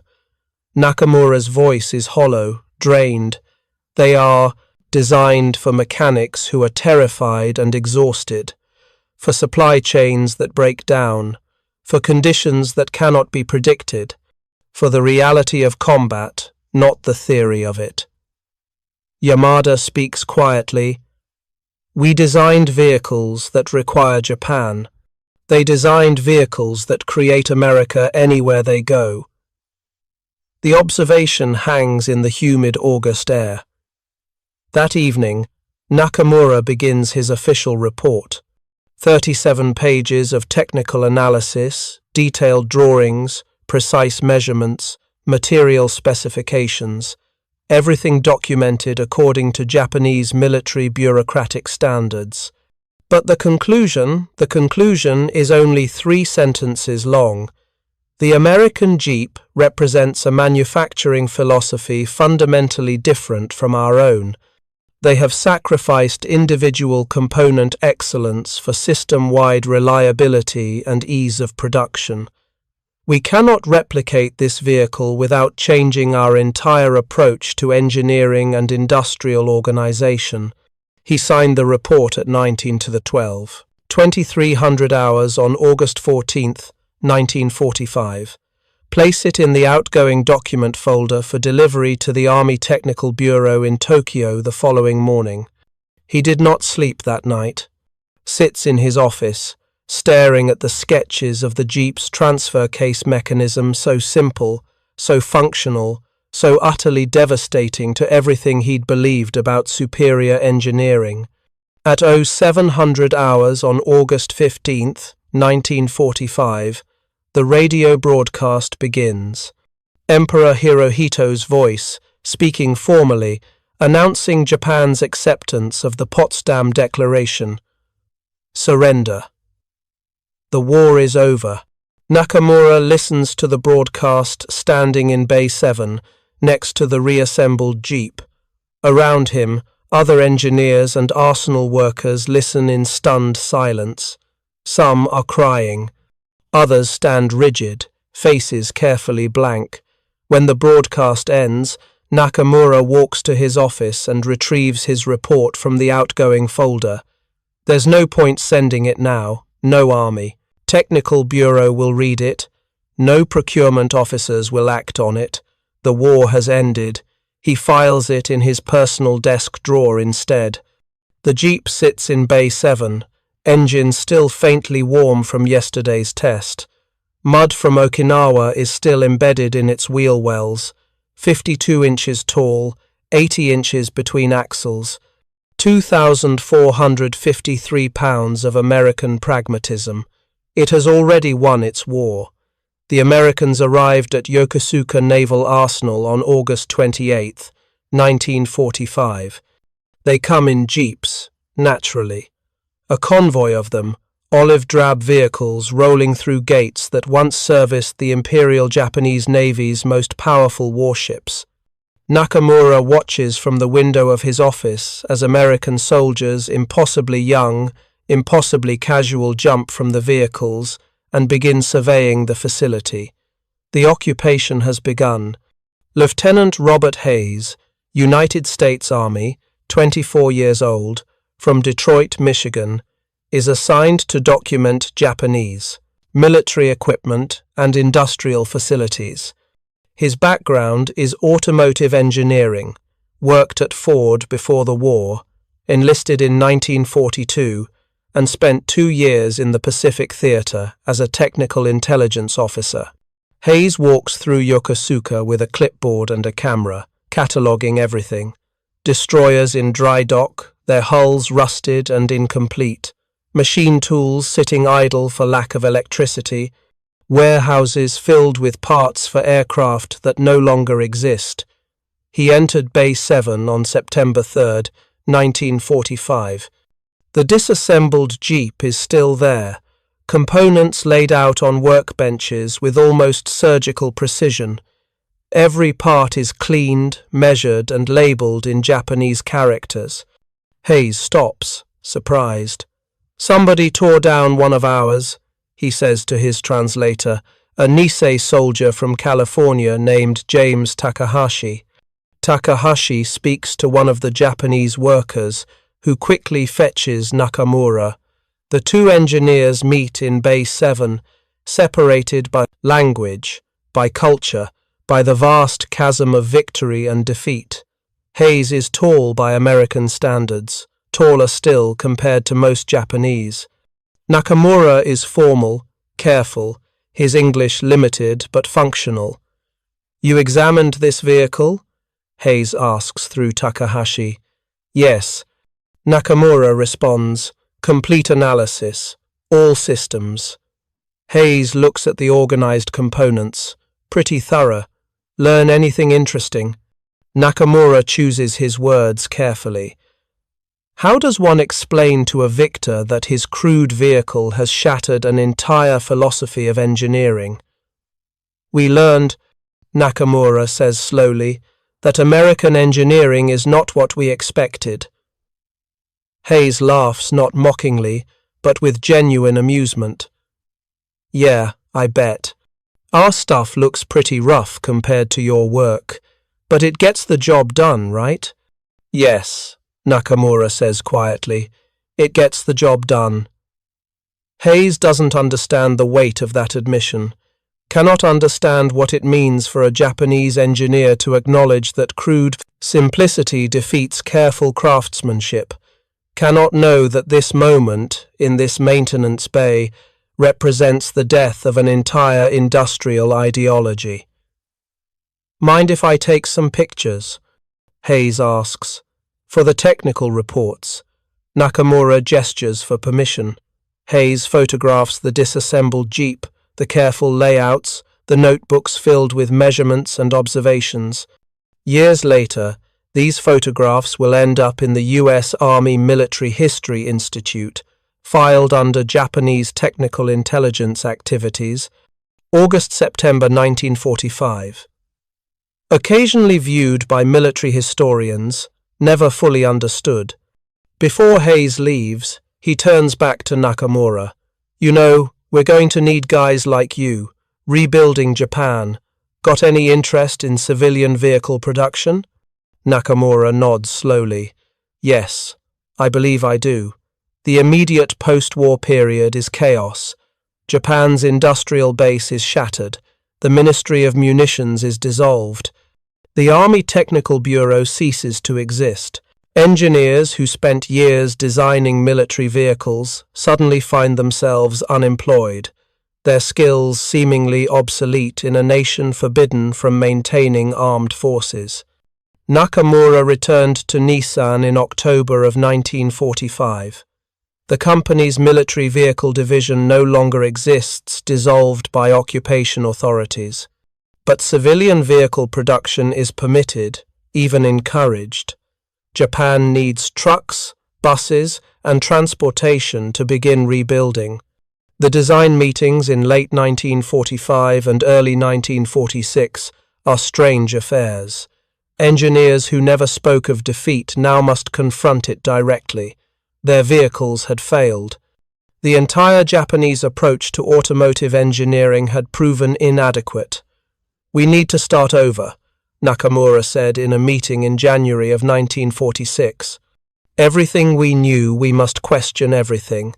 Nakamura's voice is hollow, drained. They are designed for mechanics who are terrified and exhausted, for supply chains that break down, for conditions that cannot be predicted, for the reality of combat, not the theory of it. Yamada speaks quietly. We designed vehicles that require Japan. They designed vehicles that create America anywhere they go. The observation hangs in the humid August air. That evening, Nakamura begins his official report. 37 pages of technical analysis, detailed drawings, precise measurements, material specifications, everything documented according to Japanese military bureaucratic standards. But the conclusion is only 3 sentences long. The American Jeep represents a manufacturing philosophy fundamentally different from our own. They have sacrificed individual component excellence for system-wide reliability and ease of production. We cannot replicate this vehicle without changing our entire approach to engineering and industrial organization. He signed the report at 19/12. 2300 hours on August 14, 1945. Place it in the outgoing document folder for delivery to the Army Technical Bureau in Tokyo the following morning. He did not sleep that night. Sits in his office, staring at the sketches of the Jeep's transfer case mechanism, so simple, so functional, so utterly devastating to everything he'd believed about superior engineering. At 0700 hours on August 15, 1945, the radio broadcast begins. Emperor Hirohito's voice, speaking formally, announcing Japan's acceptance of the Potsdam Declaration. Surrender. The war is over. Nakamura listens to the broadcast standing in Bay 7, next to the reassembled Jeep. Around him, other engineers and arsenal workers listen in stunned silence. Some are crying. Others stand rigid, faces carefully blank. When the broadcast ends, Nakamura walks to his office and retrieves his report from the outgoing folder. There's no point sending it now, no army. Technical Bureau will read it. No procurement officers will act on it. The war has ended. He files it in his personal desk drawer instead. The Jeep sits in Bay 7. Engine still faintly warm from yesterday's test. Mud from Okinawa is still embedded in its wheel wells, 52 inches tall, 80 inches between axles, 2,453 pounds of American pragmatism. It has already won its war. The Americans arrived at Yokosuka Naval Arsenal on August 28, 1945. They come in jeeps, naturally. A convoy of them, olive-drab vehicles rolling through gates that once serviced the Imperial Japanese Navy's most powerful warships. Nakamura watches from the window of his office as American soldiers, impossibly young, impossibly casual, jump from the vehicles and begin surveying the facility. The occupation has begun. Lieutenant Robert Hayes, United States Army, 24 years old, from Detroit, Michigan, is assigned to document Japanese military equipment and industrial facilities. His background is automotive engineering, worked at Ford before the war, enlisted in 1942, and spent 2 years in the Pacific Theater as a technical intelligence officer. Hayes walks through Yokosuka with a clipboard and a camera, cataloguing everything. Destroyers in dry dock, their hulls rusted and incomplete, machine tools sitting idle for lack of electricity, warehouses filled with parts for aircraft that no longer exist. He entered Bay 7 on September 3, 1945. The disassembled Jeep is still there, components laid out on workbenches with almost surgical precision. Every part is cleaned, measured, and labelled in Japanese characters. Hayes stops, surprised. "Somebody tore down one of ours," he says to his translator, a Nisei soldier from California named James Takahashi. Takahashi speaks to one of the Japanese workers, who quickly fetches Nakamura. The two engineers meet in Bay 7, separated by language, by culture, by the vast chasm of victory and defeat. Hayes is tall by American standards, taller still compared to most Japanese. Nakamura is formal, careful, his English limited but functional. "You examined this vehicle?" Hayes asks through Takahashi. "Yes." Nakamura responds, "Complete analysis, all systems." Hayes looks at the organized components. "Pretty thorough. Learn anything interesting?" Nakamura chooses his words carefully. How does one explain to a victor that his crude vehicle has shattered an entire philosophy of engineering? We learned, Nakamura says slowly, that American engineering is not what we expected. Hayes laughs not mockingly, but with genuine amusement. Yeah, I bet. Our stuff looks pretty rough compared to your work, but it gets the job done, right? Yes, Nakamura says quietly. It gets the job done. Hayes doesn't understand the weight of that admission, cannot understand what it means for a Japanese engineer to acknowledge that crude simplicity defeats careful craftsmanship, cannot know that this moment, in this maintenance bay, represents the death of an entire industrial ideology. Mind if I take some pictures? Hayes asks. For the technical reports. Nakamura gestures for permission. Hayes photographs the disassembled Jeep, the careful layouts, the notebooks filled with measurements and observations. Years later, these photographs will end up in the U.S. Army Military History Institute, filed under Japanese Technical Intelligence Activities, August-September 1945. Occasionally viewed by military historians, never fully understood. Before Hayes leaves, he turns back to Nakamura. You know, we're going to need guys like you, rebuilding Japan. Got any interest in civilian vehicle production? Nakamura nods slowly. Yes, I believe I do. The immediate post-war period is chaos. Japan's industrial base is shattered. The Ministry of Munitions is dissolved. The Army Technical Bureau ceases to exist. Engineers who spent years designing military vehicles suddenly find themselves unemployed, their skills seemingly obsolete in a nation forbidden from maintaining armed forces. Nakamura returned to Nissan in October of 1945. The company's military vehicle division no longer exists, dissolved by occupation authorities. But civilian vehicle production is permitted, even encouraged. Japan needs trucks, buses, and transportation to begin rebuilding. The design meetings in late 1945 and early 1946 are strange affairs. Engineers who never spoke of defeat now must confront it directly. Their vehicles had failed. The entire Japanese approach to automotive engineering had proven inadequate. We need to start over, Nakamura said in a meeting in January of 1946. Everything we knew, we must question everything.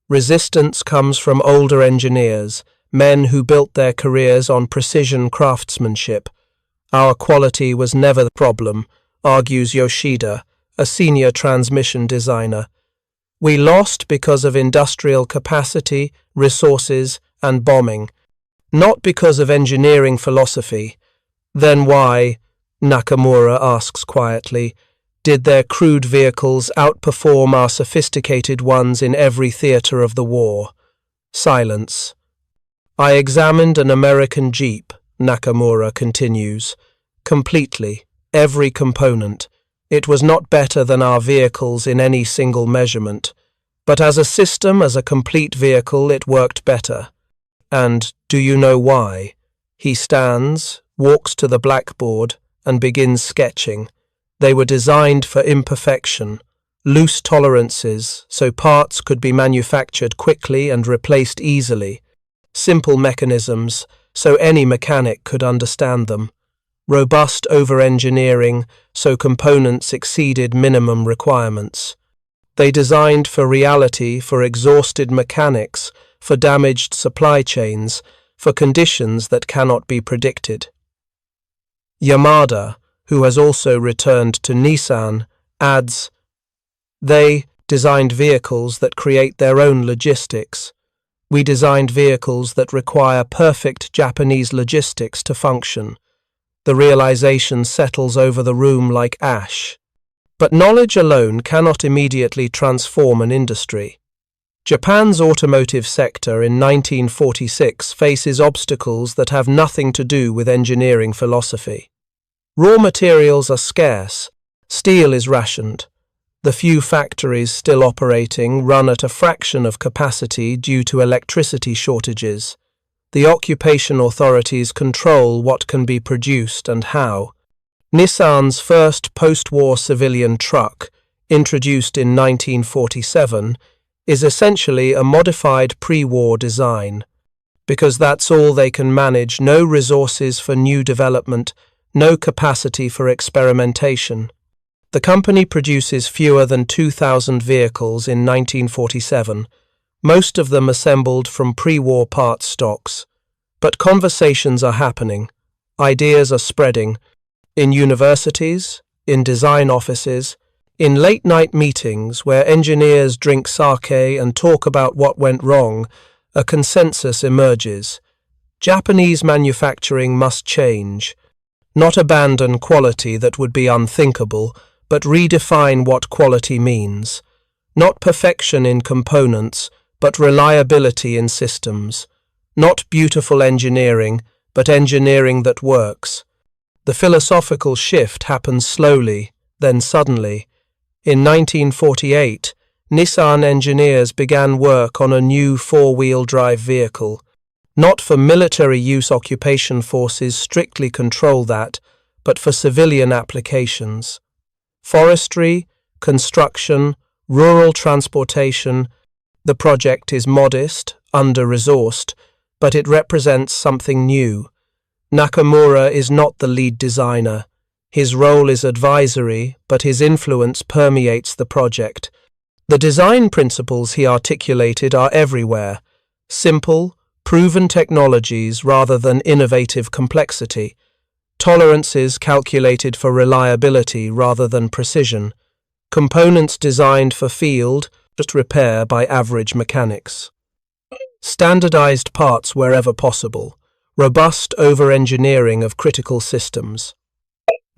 Resistance comes from older engineers, men who built their careers on precision craftsmanship. Our quality was never the problem, argues Yoshida, a senior transmission designer. We lost because of industrial capacity, resources, and bombing, not because of engineering philosophy. Then why, Nakamura asks quietly, did their crude vehicles outperform our sophisticated ones in every theatre of the war? Silence. I examined an American Jeep, Nakamura continues, completely, every component. It was not better than our vehicles in any single measurement, but as a system, as a complete vehicle, it worked better. And do you know why? He stands, walks to the blackboard, and begins sketching. They were designed for imperfection, loose tolerances, so parts could be manufactured quickly and replaced easily. Simple mechanisms, so any mechanic could understand them. Robust over-engineering, so components exceeded minimum requirements. They designed for reality, for exhausted mechanics, for damaged supply chains, for conditions that cannot be predicted. Yamada, who has also returned to Nissan, adds, they designed vehicles that create their own logistics. We designed vehicles that require perfect Japanese logistics to function. The realization settles over the room like ash. But knowledge alone cannot immediately transform an industry. Japan's automotive sector in 1946 faces obstacles that have nothing to do with engineering philosophy. Raw materials are scarce, steel is rationed. The few factories still operating run at a fraction of capacity due to electricity shortages. The occupation authorities control what can be produced and how. Nissan's first post-war civilian truck, introduced in 1947, is essentially a modified pre-war design. Because that's all they can manage, no resources for new development, no capacity for experimentation. The company produces fewer than 2,000 vehicles in 1947, most of them assembled from pre-war parts stocks. But conversations are happening, ideas are spreading, in universities, in design offices, in late-night meetings where engineers drink sake and talk about what went wrong, a consensus emerges. Japanese manufacturing must change. Not abandon quality that would be unthinkable, but redefine what quality means. Not perfection in components, but reliability in systems. Not beautiful engineering, but engineering that works. The philosophical shift happens slowly, then suddenly. In 1948, Nissan engineers began work on a new four-wheel drive vehicle. Not for military use, occupation forces strictly control that, but for civilian applications. Forestry, construction, rural transportation. The project is modest, under-resourced, but it represents something new. Nakamura is not the lead designer. His role is advisory, but his influence permeates the project. The design principles he articulated are everywhere. Simple, proven technologies rather than innovative complexity. Tolerances calculated for reliability rather than precision. Components designed for field, just repair by average mechanics. Standardized parts wherever possible. Robust over-engineering of critical systems.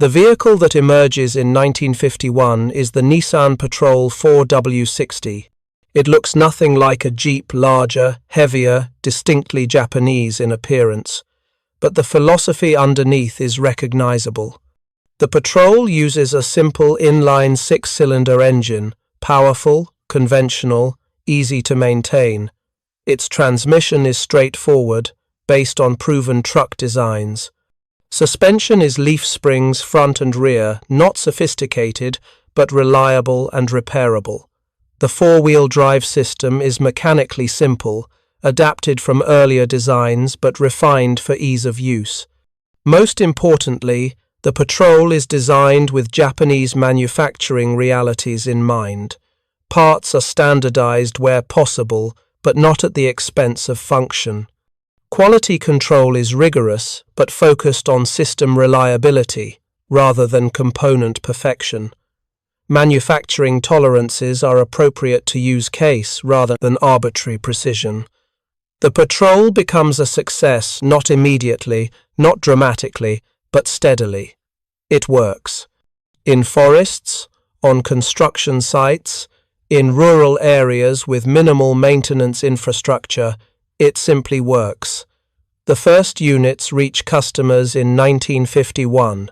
The vehicle that emerges in 1951 is the Nissan Patrol 4W60. It looks nothing like a Jeep, larger, heavier, distinctly Japanese in appearance. But the philosophy underneath is recognizable. The Patrol uses a simple inline six-cylinder engine, powerful, conventional, easy to maintain. Its transmission is straightforward, based on proven truck designs. Suspension is leaf springs front and rear, not sophisticated, but reliable and repairable. The four-wheel drive system is mechanically simple, adapted from earlier designs but refined for ease of use. Most importantly, the Patrol is designed with Japanese manufacturing realities in mind. Parts are standardized where possible, but not at the expense of function. Quality control is rigorous, but focused on system reliability, rather than component perfection. Manufacturing tolerances are appropriate to use case rather than arbitrary precision. The Patrol becomes a success not immediately, not dramatically, but steadily. It works. In forests, on construction sites, in rural areas with minimal maintenance infrastructure, it simply works. The first units reach customers in 1951.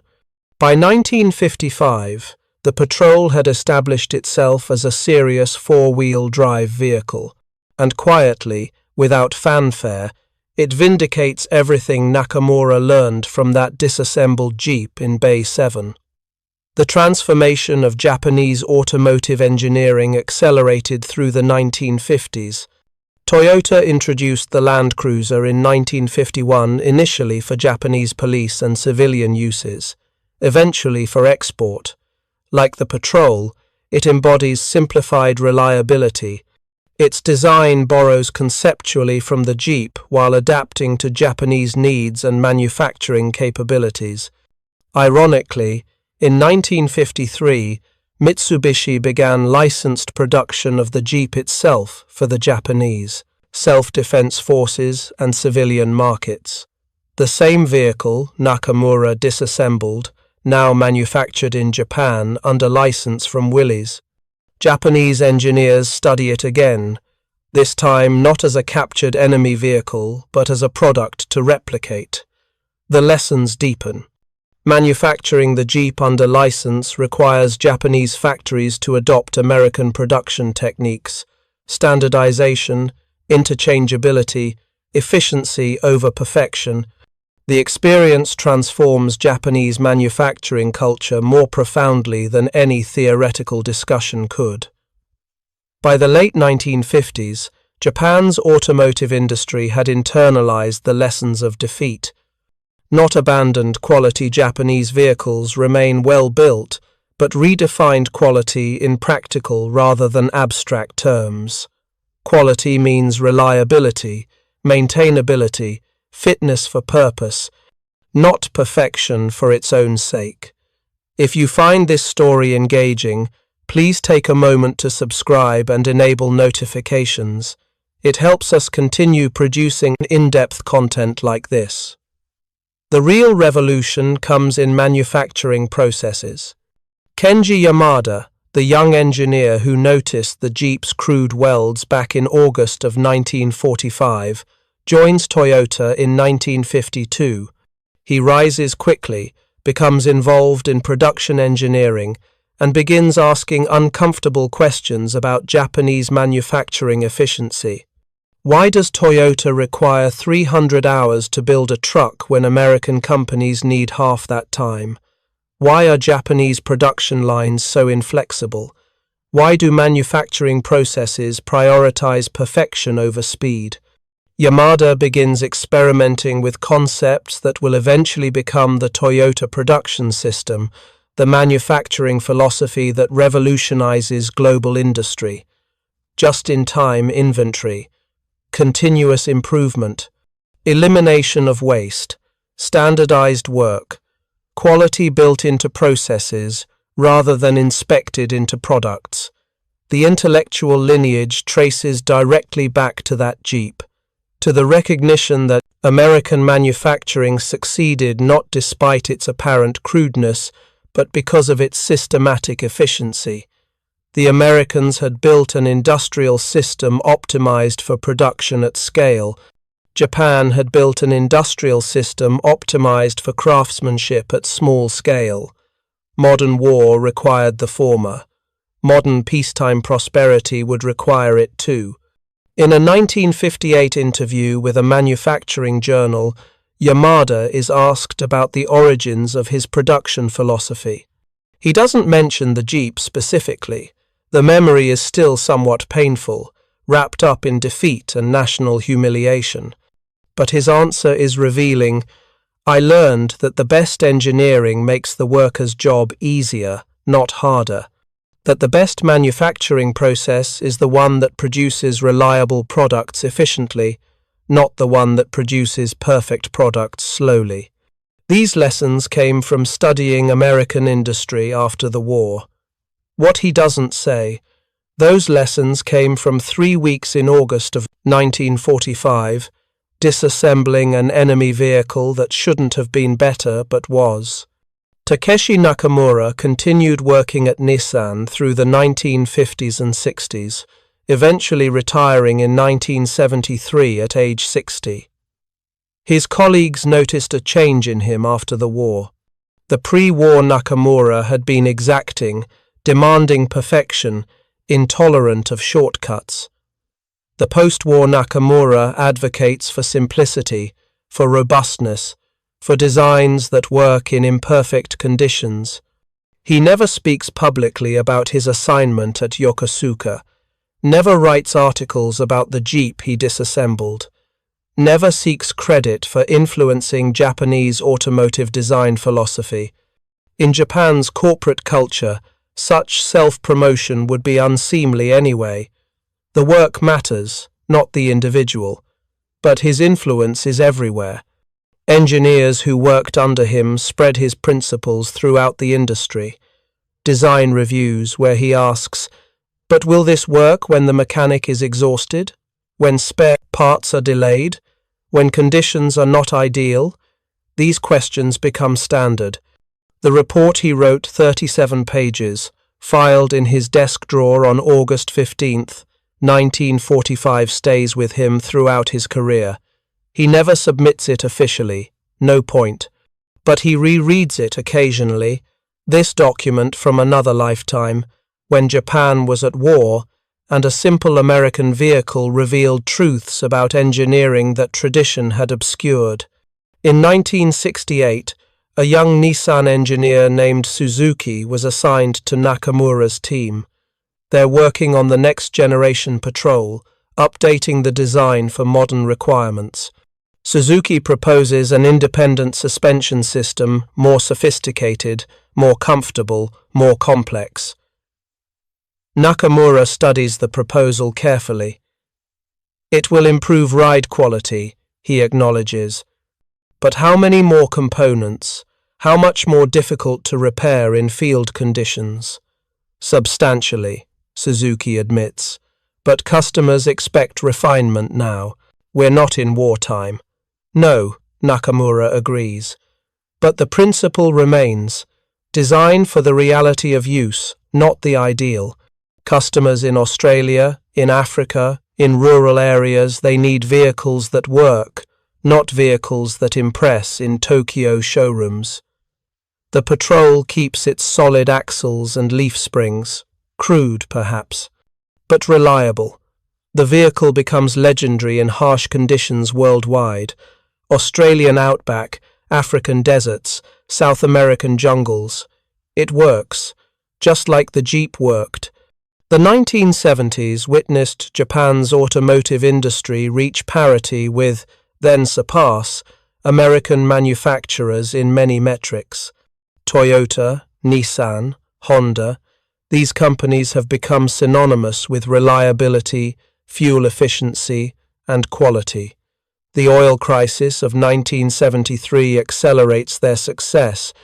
By 1955, the Patrol had established itself as a serious four-wheel drive vehicle, and quietly, without fanfare, it vindicates everything Nakamura learned from that disassembled Jeep in Bay 7. The transformation of Japanese automotive engineering accelerated through the 1950s. Toyota introduced the Land Cruiser in 1951 initially for Japanese police and civilian uses, eventually for export. Like the Patrol, it embodies simplified reliability. Its design borrows conceptually from the Jeep while adapting to Japanese needs and manufacturing capabilities. Ironically, in 1953, Mitsubishi began licensed production of the Jeep itself for the Japanese, self-defense forces and civilian markets. The same vehicle, Nakamura disassembled, now manufactured in Japan under license from Willys. Japanese engineers study it again, this time not as a captured enemy vehicle, but as a product to replicate. The lessons deepen. Manufacturing the Jeep under license requires Japanese factories to adopt American production techniques, standardization, interchangeability, efficiency over perfection. The experience transforms Japanese manufacturing culture more profoundly than any theoretical discussion could. By the late 1950s, Japan's automotive industry had internalized the lessons of defeat. Not abandoned quality Japanese vehicles remain well built, but redefined quality in practical rather than abstract terms. Quality means reliability, maintainability, fitness for purpose, not perfection for its own sake. If you find this story engaging, please take a moment to subscribe and enable notifications. It helps us continue producing in-depth content like this. The real revolution comes in manufacturing processes. Kenji Yamada, the young engineer who noticed the Jeep's crude welds back in August of 1945, joins Toyota in 1952. He rises quickly, becomes involved in production engineering, and begins asking uncomfortable questions about Japanese manufacturing efficiency. Why does Toyota require 300 hours to build a truck when American companies need half that time? Why are Japanese production lines so inflexible? Why do manufacturing processes prioritize perfection over speed? Yamada begins experimenting with concepts that will eventually become the Toyota production system, the manufacturing philosophy that revolutionizes global industry. Just-in-time inventory, continuous improvement, elimination of waste, standardized work, quality built into processes rather than inspected into products. The intellectual lineage traces directly back to that Jeep, to the recognition that American manufacturing succeeded not despite its apparent crudeness, but because of its systematic efficiency. The Americans had built an industrial system optimized for production at scale. Japan had built an industrial system optimized for craftsmanship at small scale. Modern war required the former. Modern peacetime prosperity would require it too. In a 1958 interview with a manufacturing journal, Yamada is asked about the origins of his production philosophy. He doesn't mention the Jeep specifically. The memory is still somewhat painful, wrapped up in defeat and national humiliation. But his answer is revealing. I learned that the best engineering makes the worker's job easier, not harder. That the best manufacturing process is the one that produces reliable products efficiently, not the one that produces perfect products slowly. These lessons came from studying American industry after the war. What he doesn't say, those lessons came from 3 weeks in August of 1945, disassembling an enemy vehicle that shouldn't have been better but was. Takeshi Nakamura continued working at Nissan through the 1950s and 60s, eventually retiring in 1973 at age 60. His colleagues noticed a change in him after the war. The pre-war Nakamura had been exacting, demanding perfection, intolerant of shortcuts. The post-war Nakamura advocates for simplicity, for robustness, for designs that work in imperfect conditions. He never speaks publicly about his assignment at Yokosuka, never writes articles about the Jeep he disassembled, never seeks credit for influencing Japanese automotive design philosophy. In Japan's corporate culture, such self-promotion would be unseemly anyway. The work matters, not the individual, but his influence is everywhere. Engineers who worked under him spread his principles throughout the industry. Design reviews where he asks, "But will this work when the mechanic is exhausted? When spare parts are delayed? When conditions are not ideal?" These questions become standard. The report he wrote, 37 pages, filed in his desk drawer on August 15, 1945, stays with him throughout his career. He never submits it officially, no point, but he rereads it occasionally. This document from another lifetime, when Japan was at war, and a simple American vehicle revealed truths about engineering that tradition had obscured. In 1968, a young Nissan engineer named Suzuki was assigned to Nakamura's team. They're working on the next generation Patrol, updating the design for modern requirements. Suzuki proposes an independent suspension system, more sophisticated, more comfortable, more complex. Nakamura studies the proposal carefully. It will improve ride quality, he acknowledges. But how many more components? How much more difficult to repair in field conditions? Substantially, Suzuki admits. But customers expect refinement now. We're not in wartime. No, Nakamura agrees. But the principle remains. Design for the reality of use, not the ideal. Customers in Australia, in Africa, in rural areas, they need vehicles that work, not vehicles that impress in Tokyo showrooms. The Patrol keeps its solid axles and leaf springs, crude perhaps, but reliable. The vehicle becomes legendary in harsh conditions worldwide. Australian outback, African deserts, South American jungles. It works, just like the Jeep worked. The 1970s witnessed Japan's automotive industry reach parity with, then surpass, American manufacturers in many metrics. Toyota, Nissan, Honda, these companies have become synonymous with reliability, fuel efficiency, and quality. The oil crisis of 1973 accelerates their success.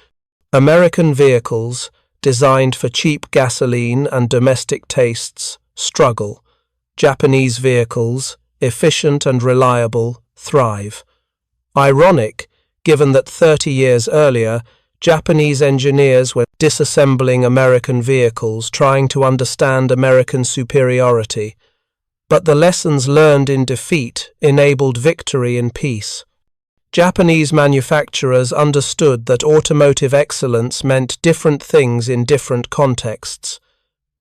American vehicles, designed for cheap gasoline and domestic tastes, struggle. Japanese vehicles, efficient and reliable, thrive. Ironic, given that 30 years earlier, Japanese engineers were disassembling American vehicles, trying to understand American superiority. But the lessons learned in defeat enabled victory in peace. Japanese manufacturers understood that automotive excellence meant different things in different contexts.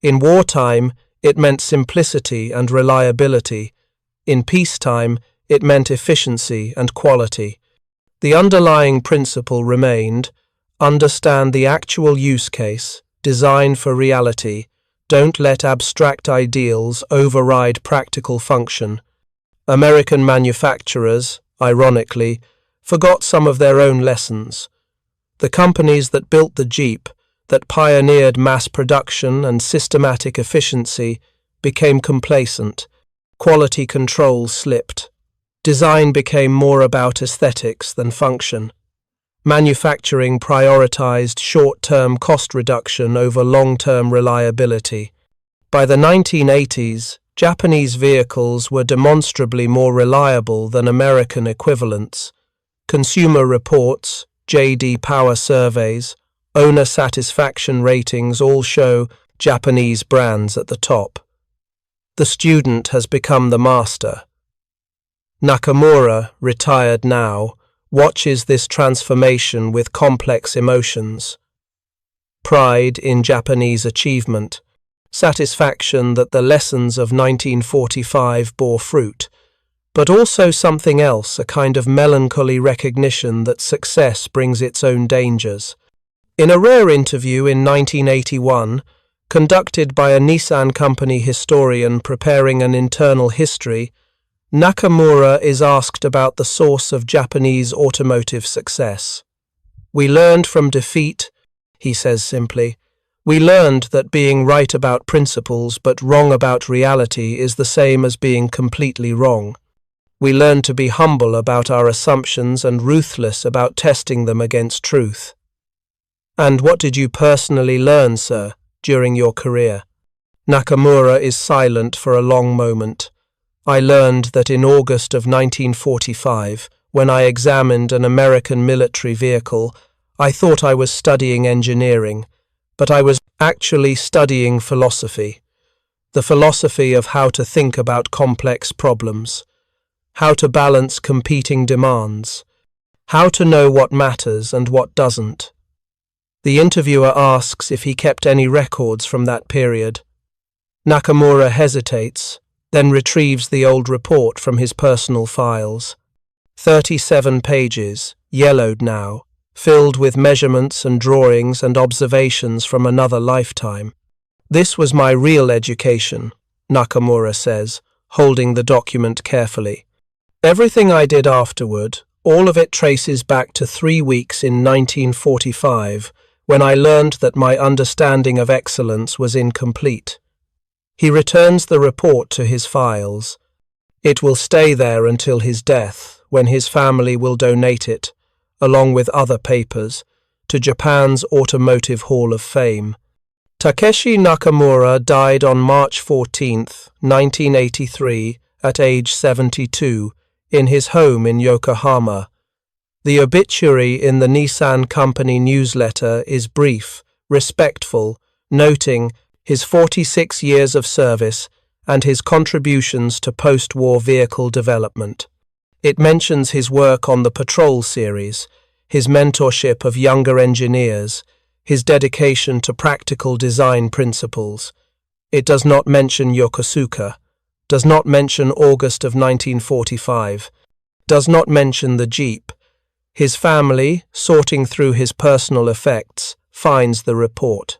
In wartime, it meant simplicity and reliability. In peacetime, it meant efficiency and quality. The underlying principle remained: understand the actual use case, design for reality, don't let abstract ideals override practical function. American manufacturers, ironically, forgot some of their own lessons. The companies that built the Jeep, that pioneered mass production and systematic efficiency, became complacent. Quality control slipped. Design became more about aesthetics than function. Manufacturing prioritized short-term cost reduction over long-term reliability. By the 1980s, Japanese vehicles were demonstrably more reliable than American equivalents. Consumer reports, J.D. Power surveys, owner satisfaction ratings all show Japanese brands at the top. The student has become the master. Nakamura, retired now, watches this transformation with complex emotions. Pride in Japanese achievement, satisfaction that the lessons of 1945 bore fruit, but also something else, a kind of melancholy recognition that success brings its own dangers. In a rare interview in 1981, conducted by a Nissan company historian preparing an internal history, Nakamura is asked about the source of Japanese automotive success. "We learned from defeat," he says simply. "We learned that being right about principles but wrong about reality is the same as being completely wrong. We learned to be humble about our assumptions and ruthless about testing them against truth." "And what did you personally learn, sir, during your career?" Nakamura is silent for a long moment. "I learned that in August of 1945, when I examined an American military vehicle, I thought I was studying engineering, but I was actually studying philosophy. The philosophy of how to think about complex problems, how to balance competing demands, how to know what matters and what doesn't." The interviewer asks if he kept any records from that period. Nakamura hesitates, then retrieves the old report from his personal files. 37 pages, yellowed now, filled with measurements and drawings and observations from another lifetime. "This was my real education," Nakamura says, holding the document carefully. "Everything I did afterward, all of it traces back to 3 weeks in 1945, when I learned that my understanding of excellence was incomplete." He returns the report to his files. It will stay there until his death, when his family will donate it, along with other papers, to Japan's Automotive Hall of Fame. Takeshi Nakamura died on March 14, 1983, at age 72, in his home in Yokohama. The obituary in the Nissan Company newsletter is brief, respectful, noting his 46 years of service and his contributions to post-war vehicle development. It mentions his work on the Patrol series, his mentorship of younger engineers, his dedication to practical design principles. It does not mention Yokosuka, does not mention August of 1945, does not mention the Jeep. His family, sorting through his personal effects, finds the report.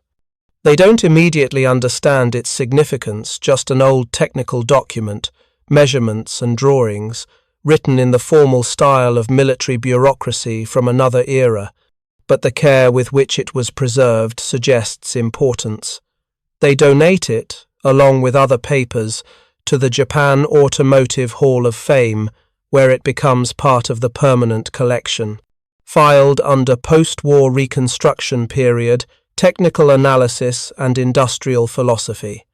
They don't immediately understand its significance, just an old technical document, measurements and drawings, written in the formal style of military bureaucracy from another era, but the care with which it was preserved suggests importance. They donate it, along with other papers, to the Japan Automotive Hall of Fame, where it becomes part of the permanent collection. Filed under Post-War Reconstruction Period, Technical Analysis and Industrial Philosophy.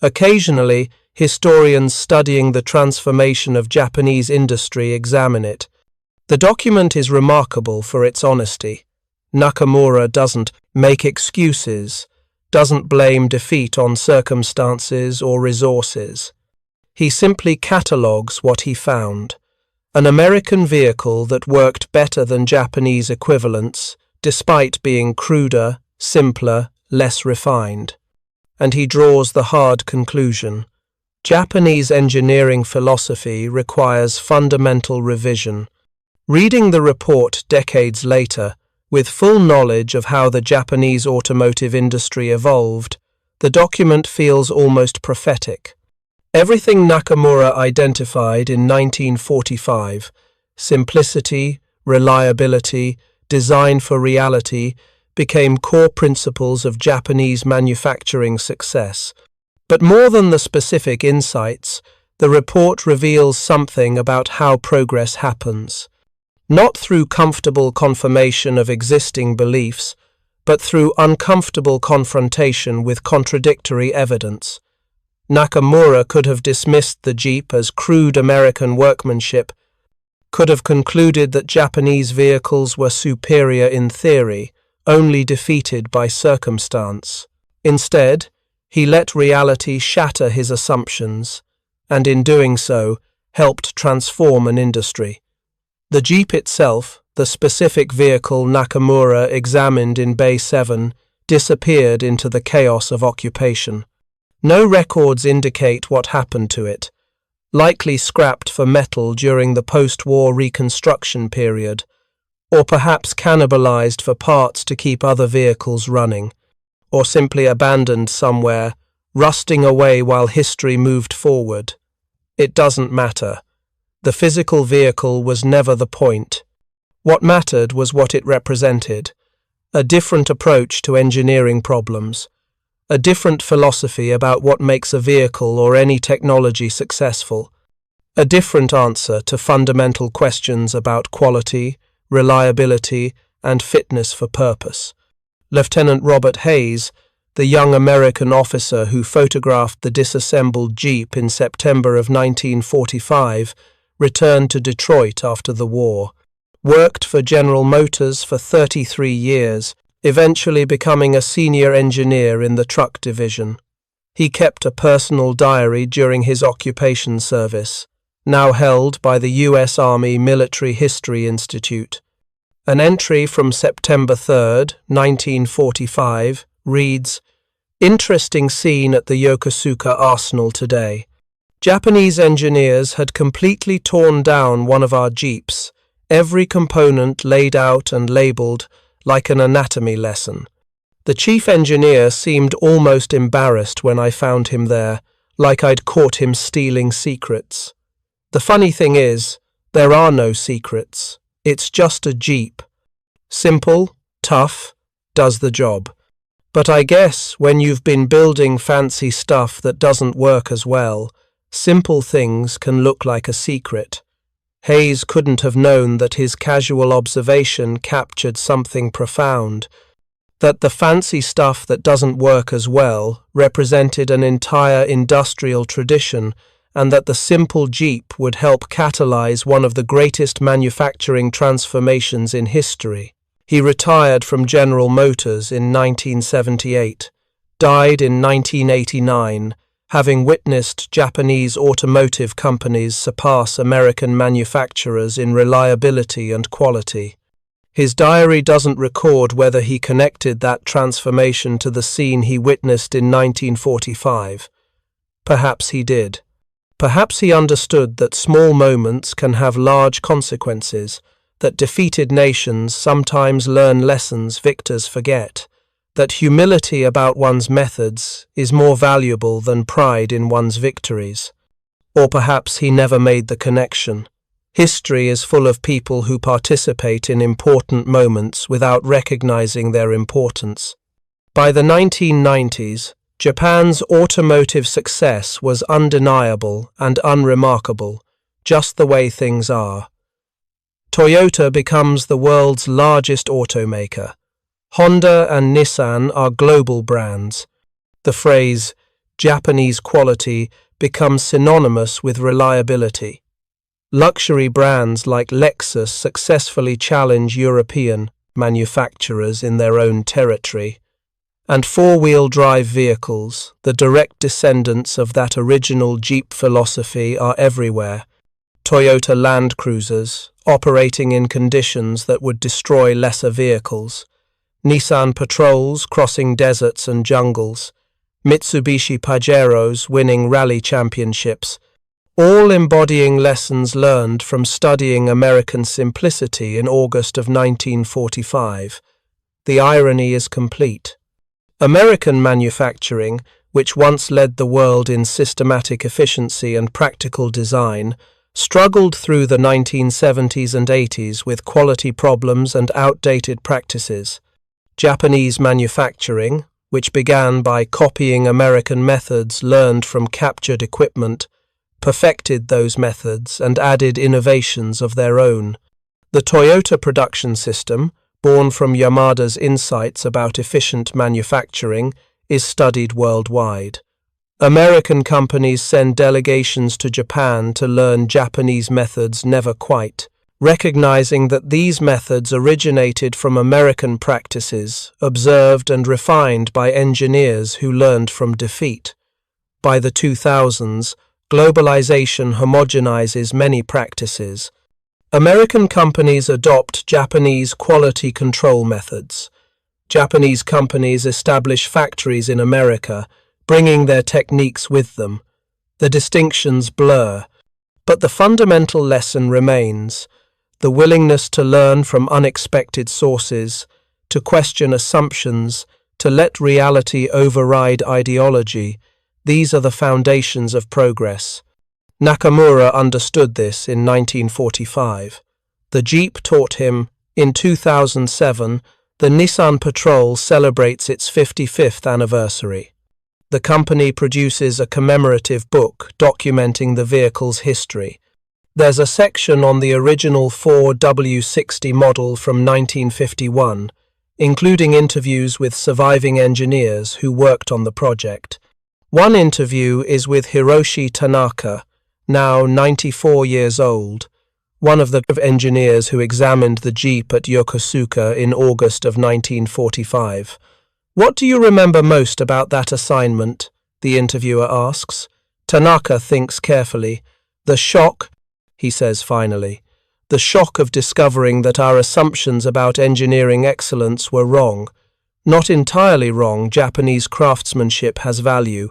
Occasionally, historians studying the transformation of Japanese industry examine it. The document is remarkable for its honesty. Nakamura doesn't make excuses, doesn't blame defeat on circumstances or resources. He simply catalogues what he found. An American vehicle that worked better than Japanese equivalents, despite being cruder, simpler, less refined. And he draws the hard conclusion. Japanese engineering philosophy requires fundamental revision. Reading the report decades later, with full knowledge of how the Japanese automotive industry evolved, the document feels almost prophetic. Everything Nakamura identified in 1945, simplicity, reliability, design for reality, became core principles of Japanese manufacturing success. But more than the specific insights, the report reveals something about how progress happens. Not through comfortable confirmation of existing beliefs, but through uncomfortable confrontation with contradictory evidence. Nakamura could have dismissed the Jeep as crude American workmanship, could have concluded that Japanese vehicles were superior in theory, only defeated by circumstance. Instead, he let reality shatter his assumptions, and in doing so, helped transform an industry. The Jeep itself, the specific vehicle Nakamura examined in Bay 7, disappeared into the chaos of occupation. No records indicate what happened to it. Likely scrapped for metal during the post-war reconstruction period, or perhaps cannibalized for parts to keep other vehicles running, or simply abandoned somewhere, rusting away while history moved forward. It doesn't matter. The physical vehicle was never the point. What mattered was what it represented: a different approach to engineering problems, a different philosophy about what makes a vehicle or any technology successful, a different answer to fundamental questions about quality, reliability, and fitness for purpose. Lieutenant Robert Hayes, the young American officer who photographed the disassembled Jeep in September of 1945, returned to Detroit after the war, worked for General Motors for 33 years, eventually becoming a senior engineer in the truck division. He kept a personal diary during his occupation service, now held by the U.S. Army Military History Institute. An entry from September 3, 1945, reads, Interesting scene at the Yokosuka arsenal today. Japanese engineers had completely torn down one of our jeeps, every component laid out and labelled like an anatomy lesson. The chief engineer seemed almost embarrassed when I found him there, like I'd caught him stealing secrets. The funny thing is, there are no secrets. It's just a jeep. Simple, tough, does the job. But I guess when you've been building fancy stuff that doesn't work as well, simple things can look like a secret. Hayes couldn't have known that his casual observation captured something profound, that the fancy stuff that doesn't work as well represented an entire industrial tradition, and that the simple Jeep would help catalyze one of the greatest manufacturing transformations in history. He retired from General Motors in 1978, died in 1989, having witnessed Japanese automotive companies surpass American manufacturers in reliability and quality. His diary doesn't record whether he connected that transformation to the scene he witnessed in 1945. Perhaps he did. Perhaps he understood that small moments can have large consequences, that defeated nations sometimes learn lessons victors forget, that humility about one's methods is more valuable than pride in one's victories. Or perhaps he never made the connection. History is full of people who participate in important moments without recognizing their importance. By the 1990s, Japan's automotive success was undeniable and unremarkable, just the way things are. Toyota becomes the world's largest automaker. Honda and Nissan are global brands. The phrase Japanese quality becomes synonymous with reliability. Luxury brands like Lexus successfully challenge European manufacturers in their own territory. And four-wheel drive vehicles, the direct descendants of that original Jeep philosophy, are everywhere. Toyota Land Cruisers, operating in conditions that would destroy lesser vehicles. Nissan Patrols crossing deserts and jungles. Mitsubishi Pajeros winning rally championships, all embodying lessons learned from studying American simplicity in August of 1945. The irony is complete. American manufacturing, which once led the world in systematic efficiency and practical design, struggled through the 1970s and 80s with quality problems and outdated practices. Japanese manufacturing, which began by copying American methods learned from captured equipment, perfected those methods and added innovations of their own. The Toyota production system, born from Yamada's insights about efficient manufacturing, is studied worldwide. American companies send delegations to Japan to learn Japanese methods never quite, recognizing that these methods originated from American practices, observed and refined by engineers who learned from defeat. By the 2000s, globalization homogenizes many practices. American companies adopt Japanese quality control methods. Japanese companies establish factories in America, bringing their techniques with them. The distinctions blur, but the fundamental lesson remains: the willingness to learn from unexpected sources, to question assumptions, to let reality override ideology. These are the foundations of progress. Nakamura understood this in 1945. The Jeep taught him. In 2007, the Nissan Patrol celebrates its 55th anniversary. The company produces a commemorative book documenting the vehicle's history. There's a section on the original Ford W60 model from 1951, including interviews with surviving engineers who worked on the project. One interview is with Hiroshi Tanaka, now 94 years old, one of the engineers who examined the Jeep at Yokosuka in August of 1945. "What do you remember most about that assignment?" the interviewer asks. Tanaka thinks carefully. "The shock," he says finally, "the shock of discovering that our assumptions about engineering excellence were wrong. Not entirely wrong, Japanese craftsmanship has value,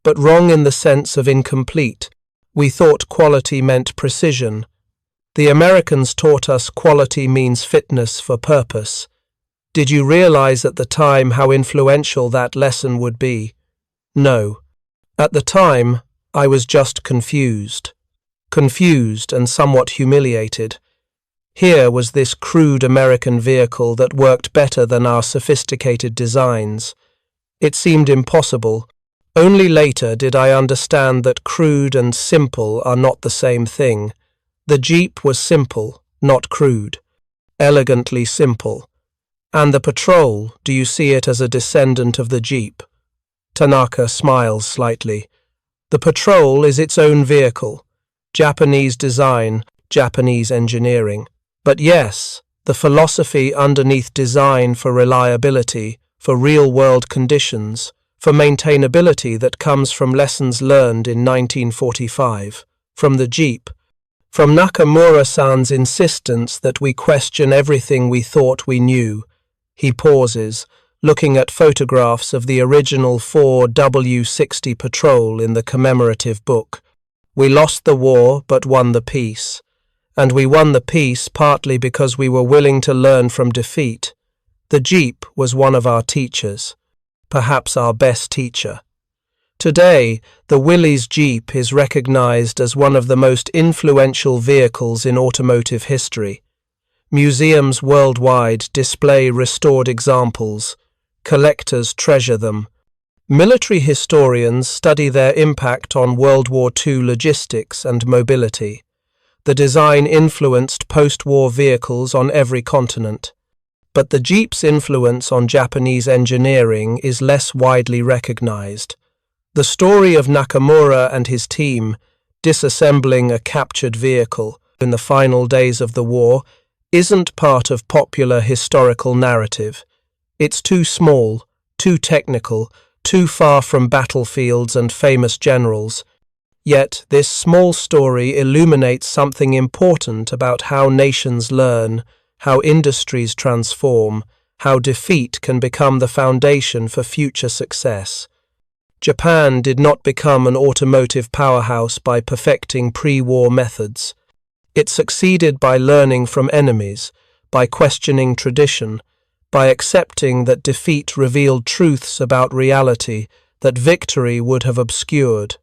but wrong in the sense of incomplete. We thought quality meant precision. The Americans taught us quality means fitness for purpose. Did you realize at the time how influential that lesson would be? No. At the time, I was just confused. Confused and somewhat humiliated. Here was this crude American vehicle that worked better than our sophisticated designs. It seemed impossible. Only later did I understand that crude and simple are not the same thing. The Jeep was simple, not crude. Elegantly simple. And the patrol, do you see it as a descendant of the Jeep? Tanaka smiles slightly. The patrol is its own vehicle. Japanese design, Japanese engineering. But yes, the philosophy underneath design for reliability, for real-world conditions, for maintainability that comes from lessons learned in 1945, from the Jeep, from Nakamura-san's insistence that we question everything we thought we knew. He pauses, looking at photographs of the original 4W60 patrol in the commemorative book. We lost the war but won the peace. And we won the peace partly because we were willing to learn from defeat. The Jeep was one of our teachers, perhaps our best teacher. Today, the Willys Jeep is recognized as one of the most influential vehicles in automotive history. Museums worldwide display restored examples. Collectors treasure them. Military historians study their impact on World War II logistics and mobility. The design influenced post-war vehicles on every continent. But the Jeep's influence on Japanese engineering is less widely recognized. The story of Nakamura and his team, disassembling a captured vehicle in the final days of the war, isn't part of popular historical narrative. It's too small, too technical, too far from battlefields and famous generals. Yet this small story illuminates something important about how nations learn, how industries transform, how defeat can become the foundation for future success. Japan did not become an automotive powerhouse by perfecting pre-war methods. It succeeded by learning from enemies, by questioning tradition, by accepting that defeat revealed truths about reality that victory would have obscured.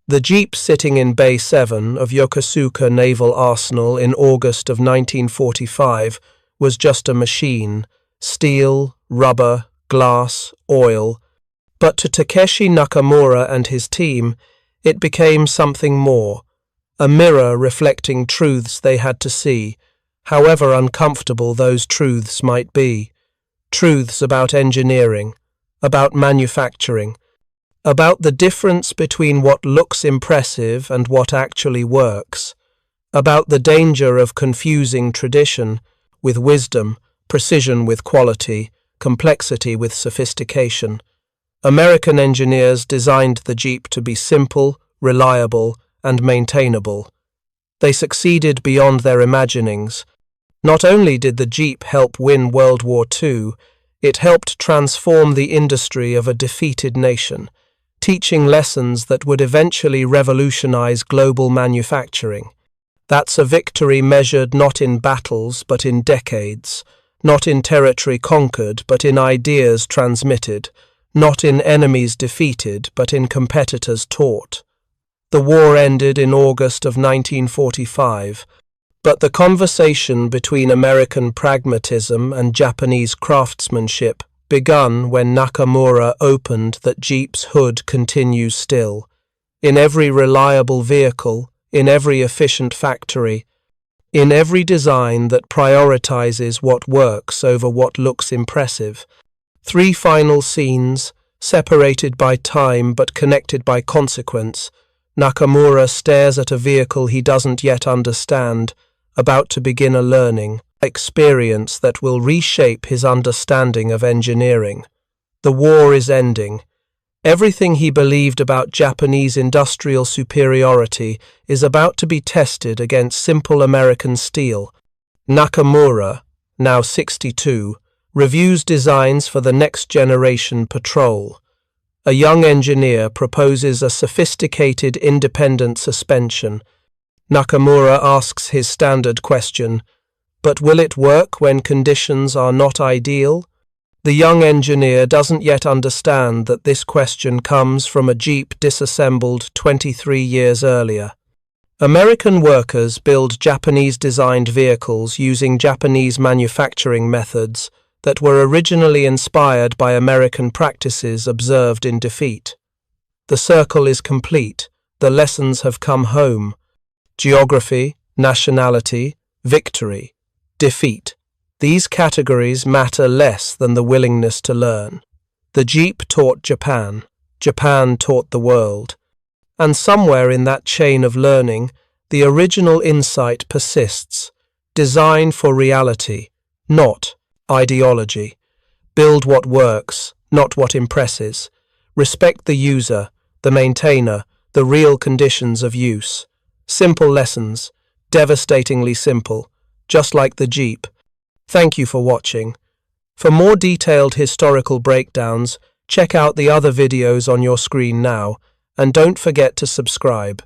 The Jeep sitting in Bay 7 of Yokosuka Naval Arsenal in August of 1945 was just a machine, steel, rubber, glass, oil. But to Takeshi Nakamura and his team, it became something more, a mirror reflecting truths they had to see, however uncomfortable those truths might be. Truths about engineering, about manufacturing, about the difference between what looks impressive and what actually works, about the danger of confusing tradition with wisdom, precision with quality, complexity with sophistication. American engineers designed the Jeep to be simple, reliable, and maintainable. They succeeded beyond their imaginings. Not only did the Jeep help win World War II, it helped transform the industry of a defeated nation, teaching lessons that would eventually revolutionize global manufacturing. That's a victory measured not in battles but in decades, not in territory conquered but in ideas transmitted, not in enemies defeated but in competitors taught. The war ended in August of 1945, but the conversation between American pragmatism and Japanese craftsmanship begun when Nakamura opened that Jeep's hood continues still. In every reliable vehicle, in every efficient factory, in every design that prioritizes what works over what looks impressive. 3 final scenes, separated by time but connected by consequence. Nakamura stares at a vehicle he doesn't yet understand, about to begin a learning experience that will reshape his understanding of engineering. The war is ending. Everything he believed about Japanese industrial superiority is about to be tested against simple American steel. Nakamura, now 62, Reviews designs for the next generation patrol. A young engineer proposes a sophisticated independent suspension. Nakamura asks his standard question, but will it work when conditions are not ideal? The young engineer doesn't yet understand that this question comes from a Jeep disassembled 23 years earlier. American workers build Japanese-designed vehicles using Japanese manufacturing methods that were originally inspired by American practices observed in defeat. The circle is complete. The lessons have come home. Geography, nationality, victory, defeat. These categories matter less than the willingness to learn. The Jeep taught Japan. Japan taught the world. And somewhere in that chain of learning, the original insight persists. Design for reality, not ideology. Build what works, not what impresses. Respect the user, the maintainer, the real conditions of use. Simple lessons, devastatingly simple, just like the Jeep. Thank you for watching. For more detailed historical breakdowns, check out the other videos on your screen now, and don't forget to subscribe.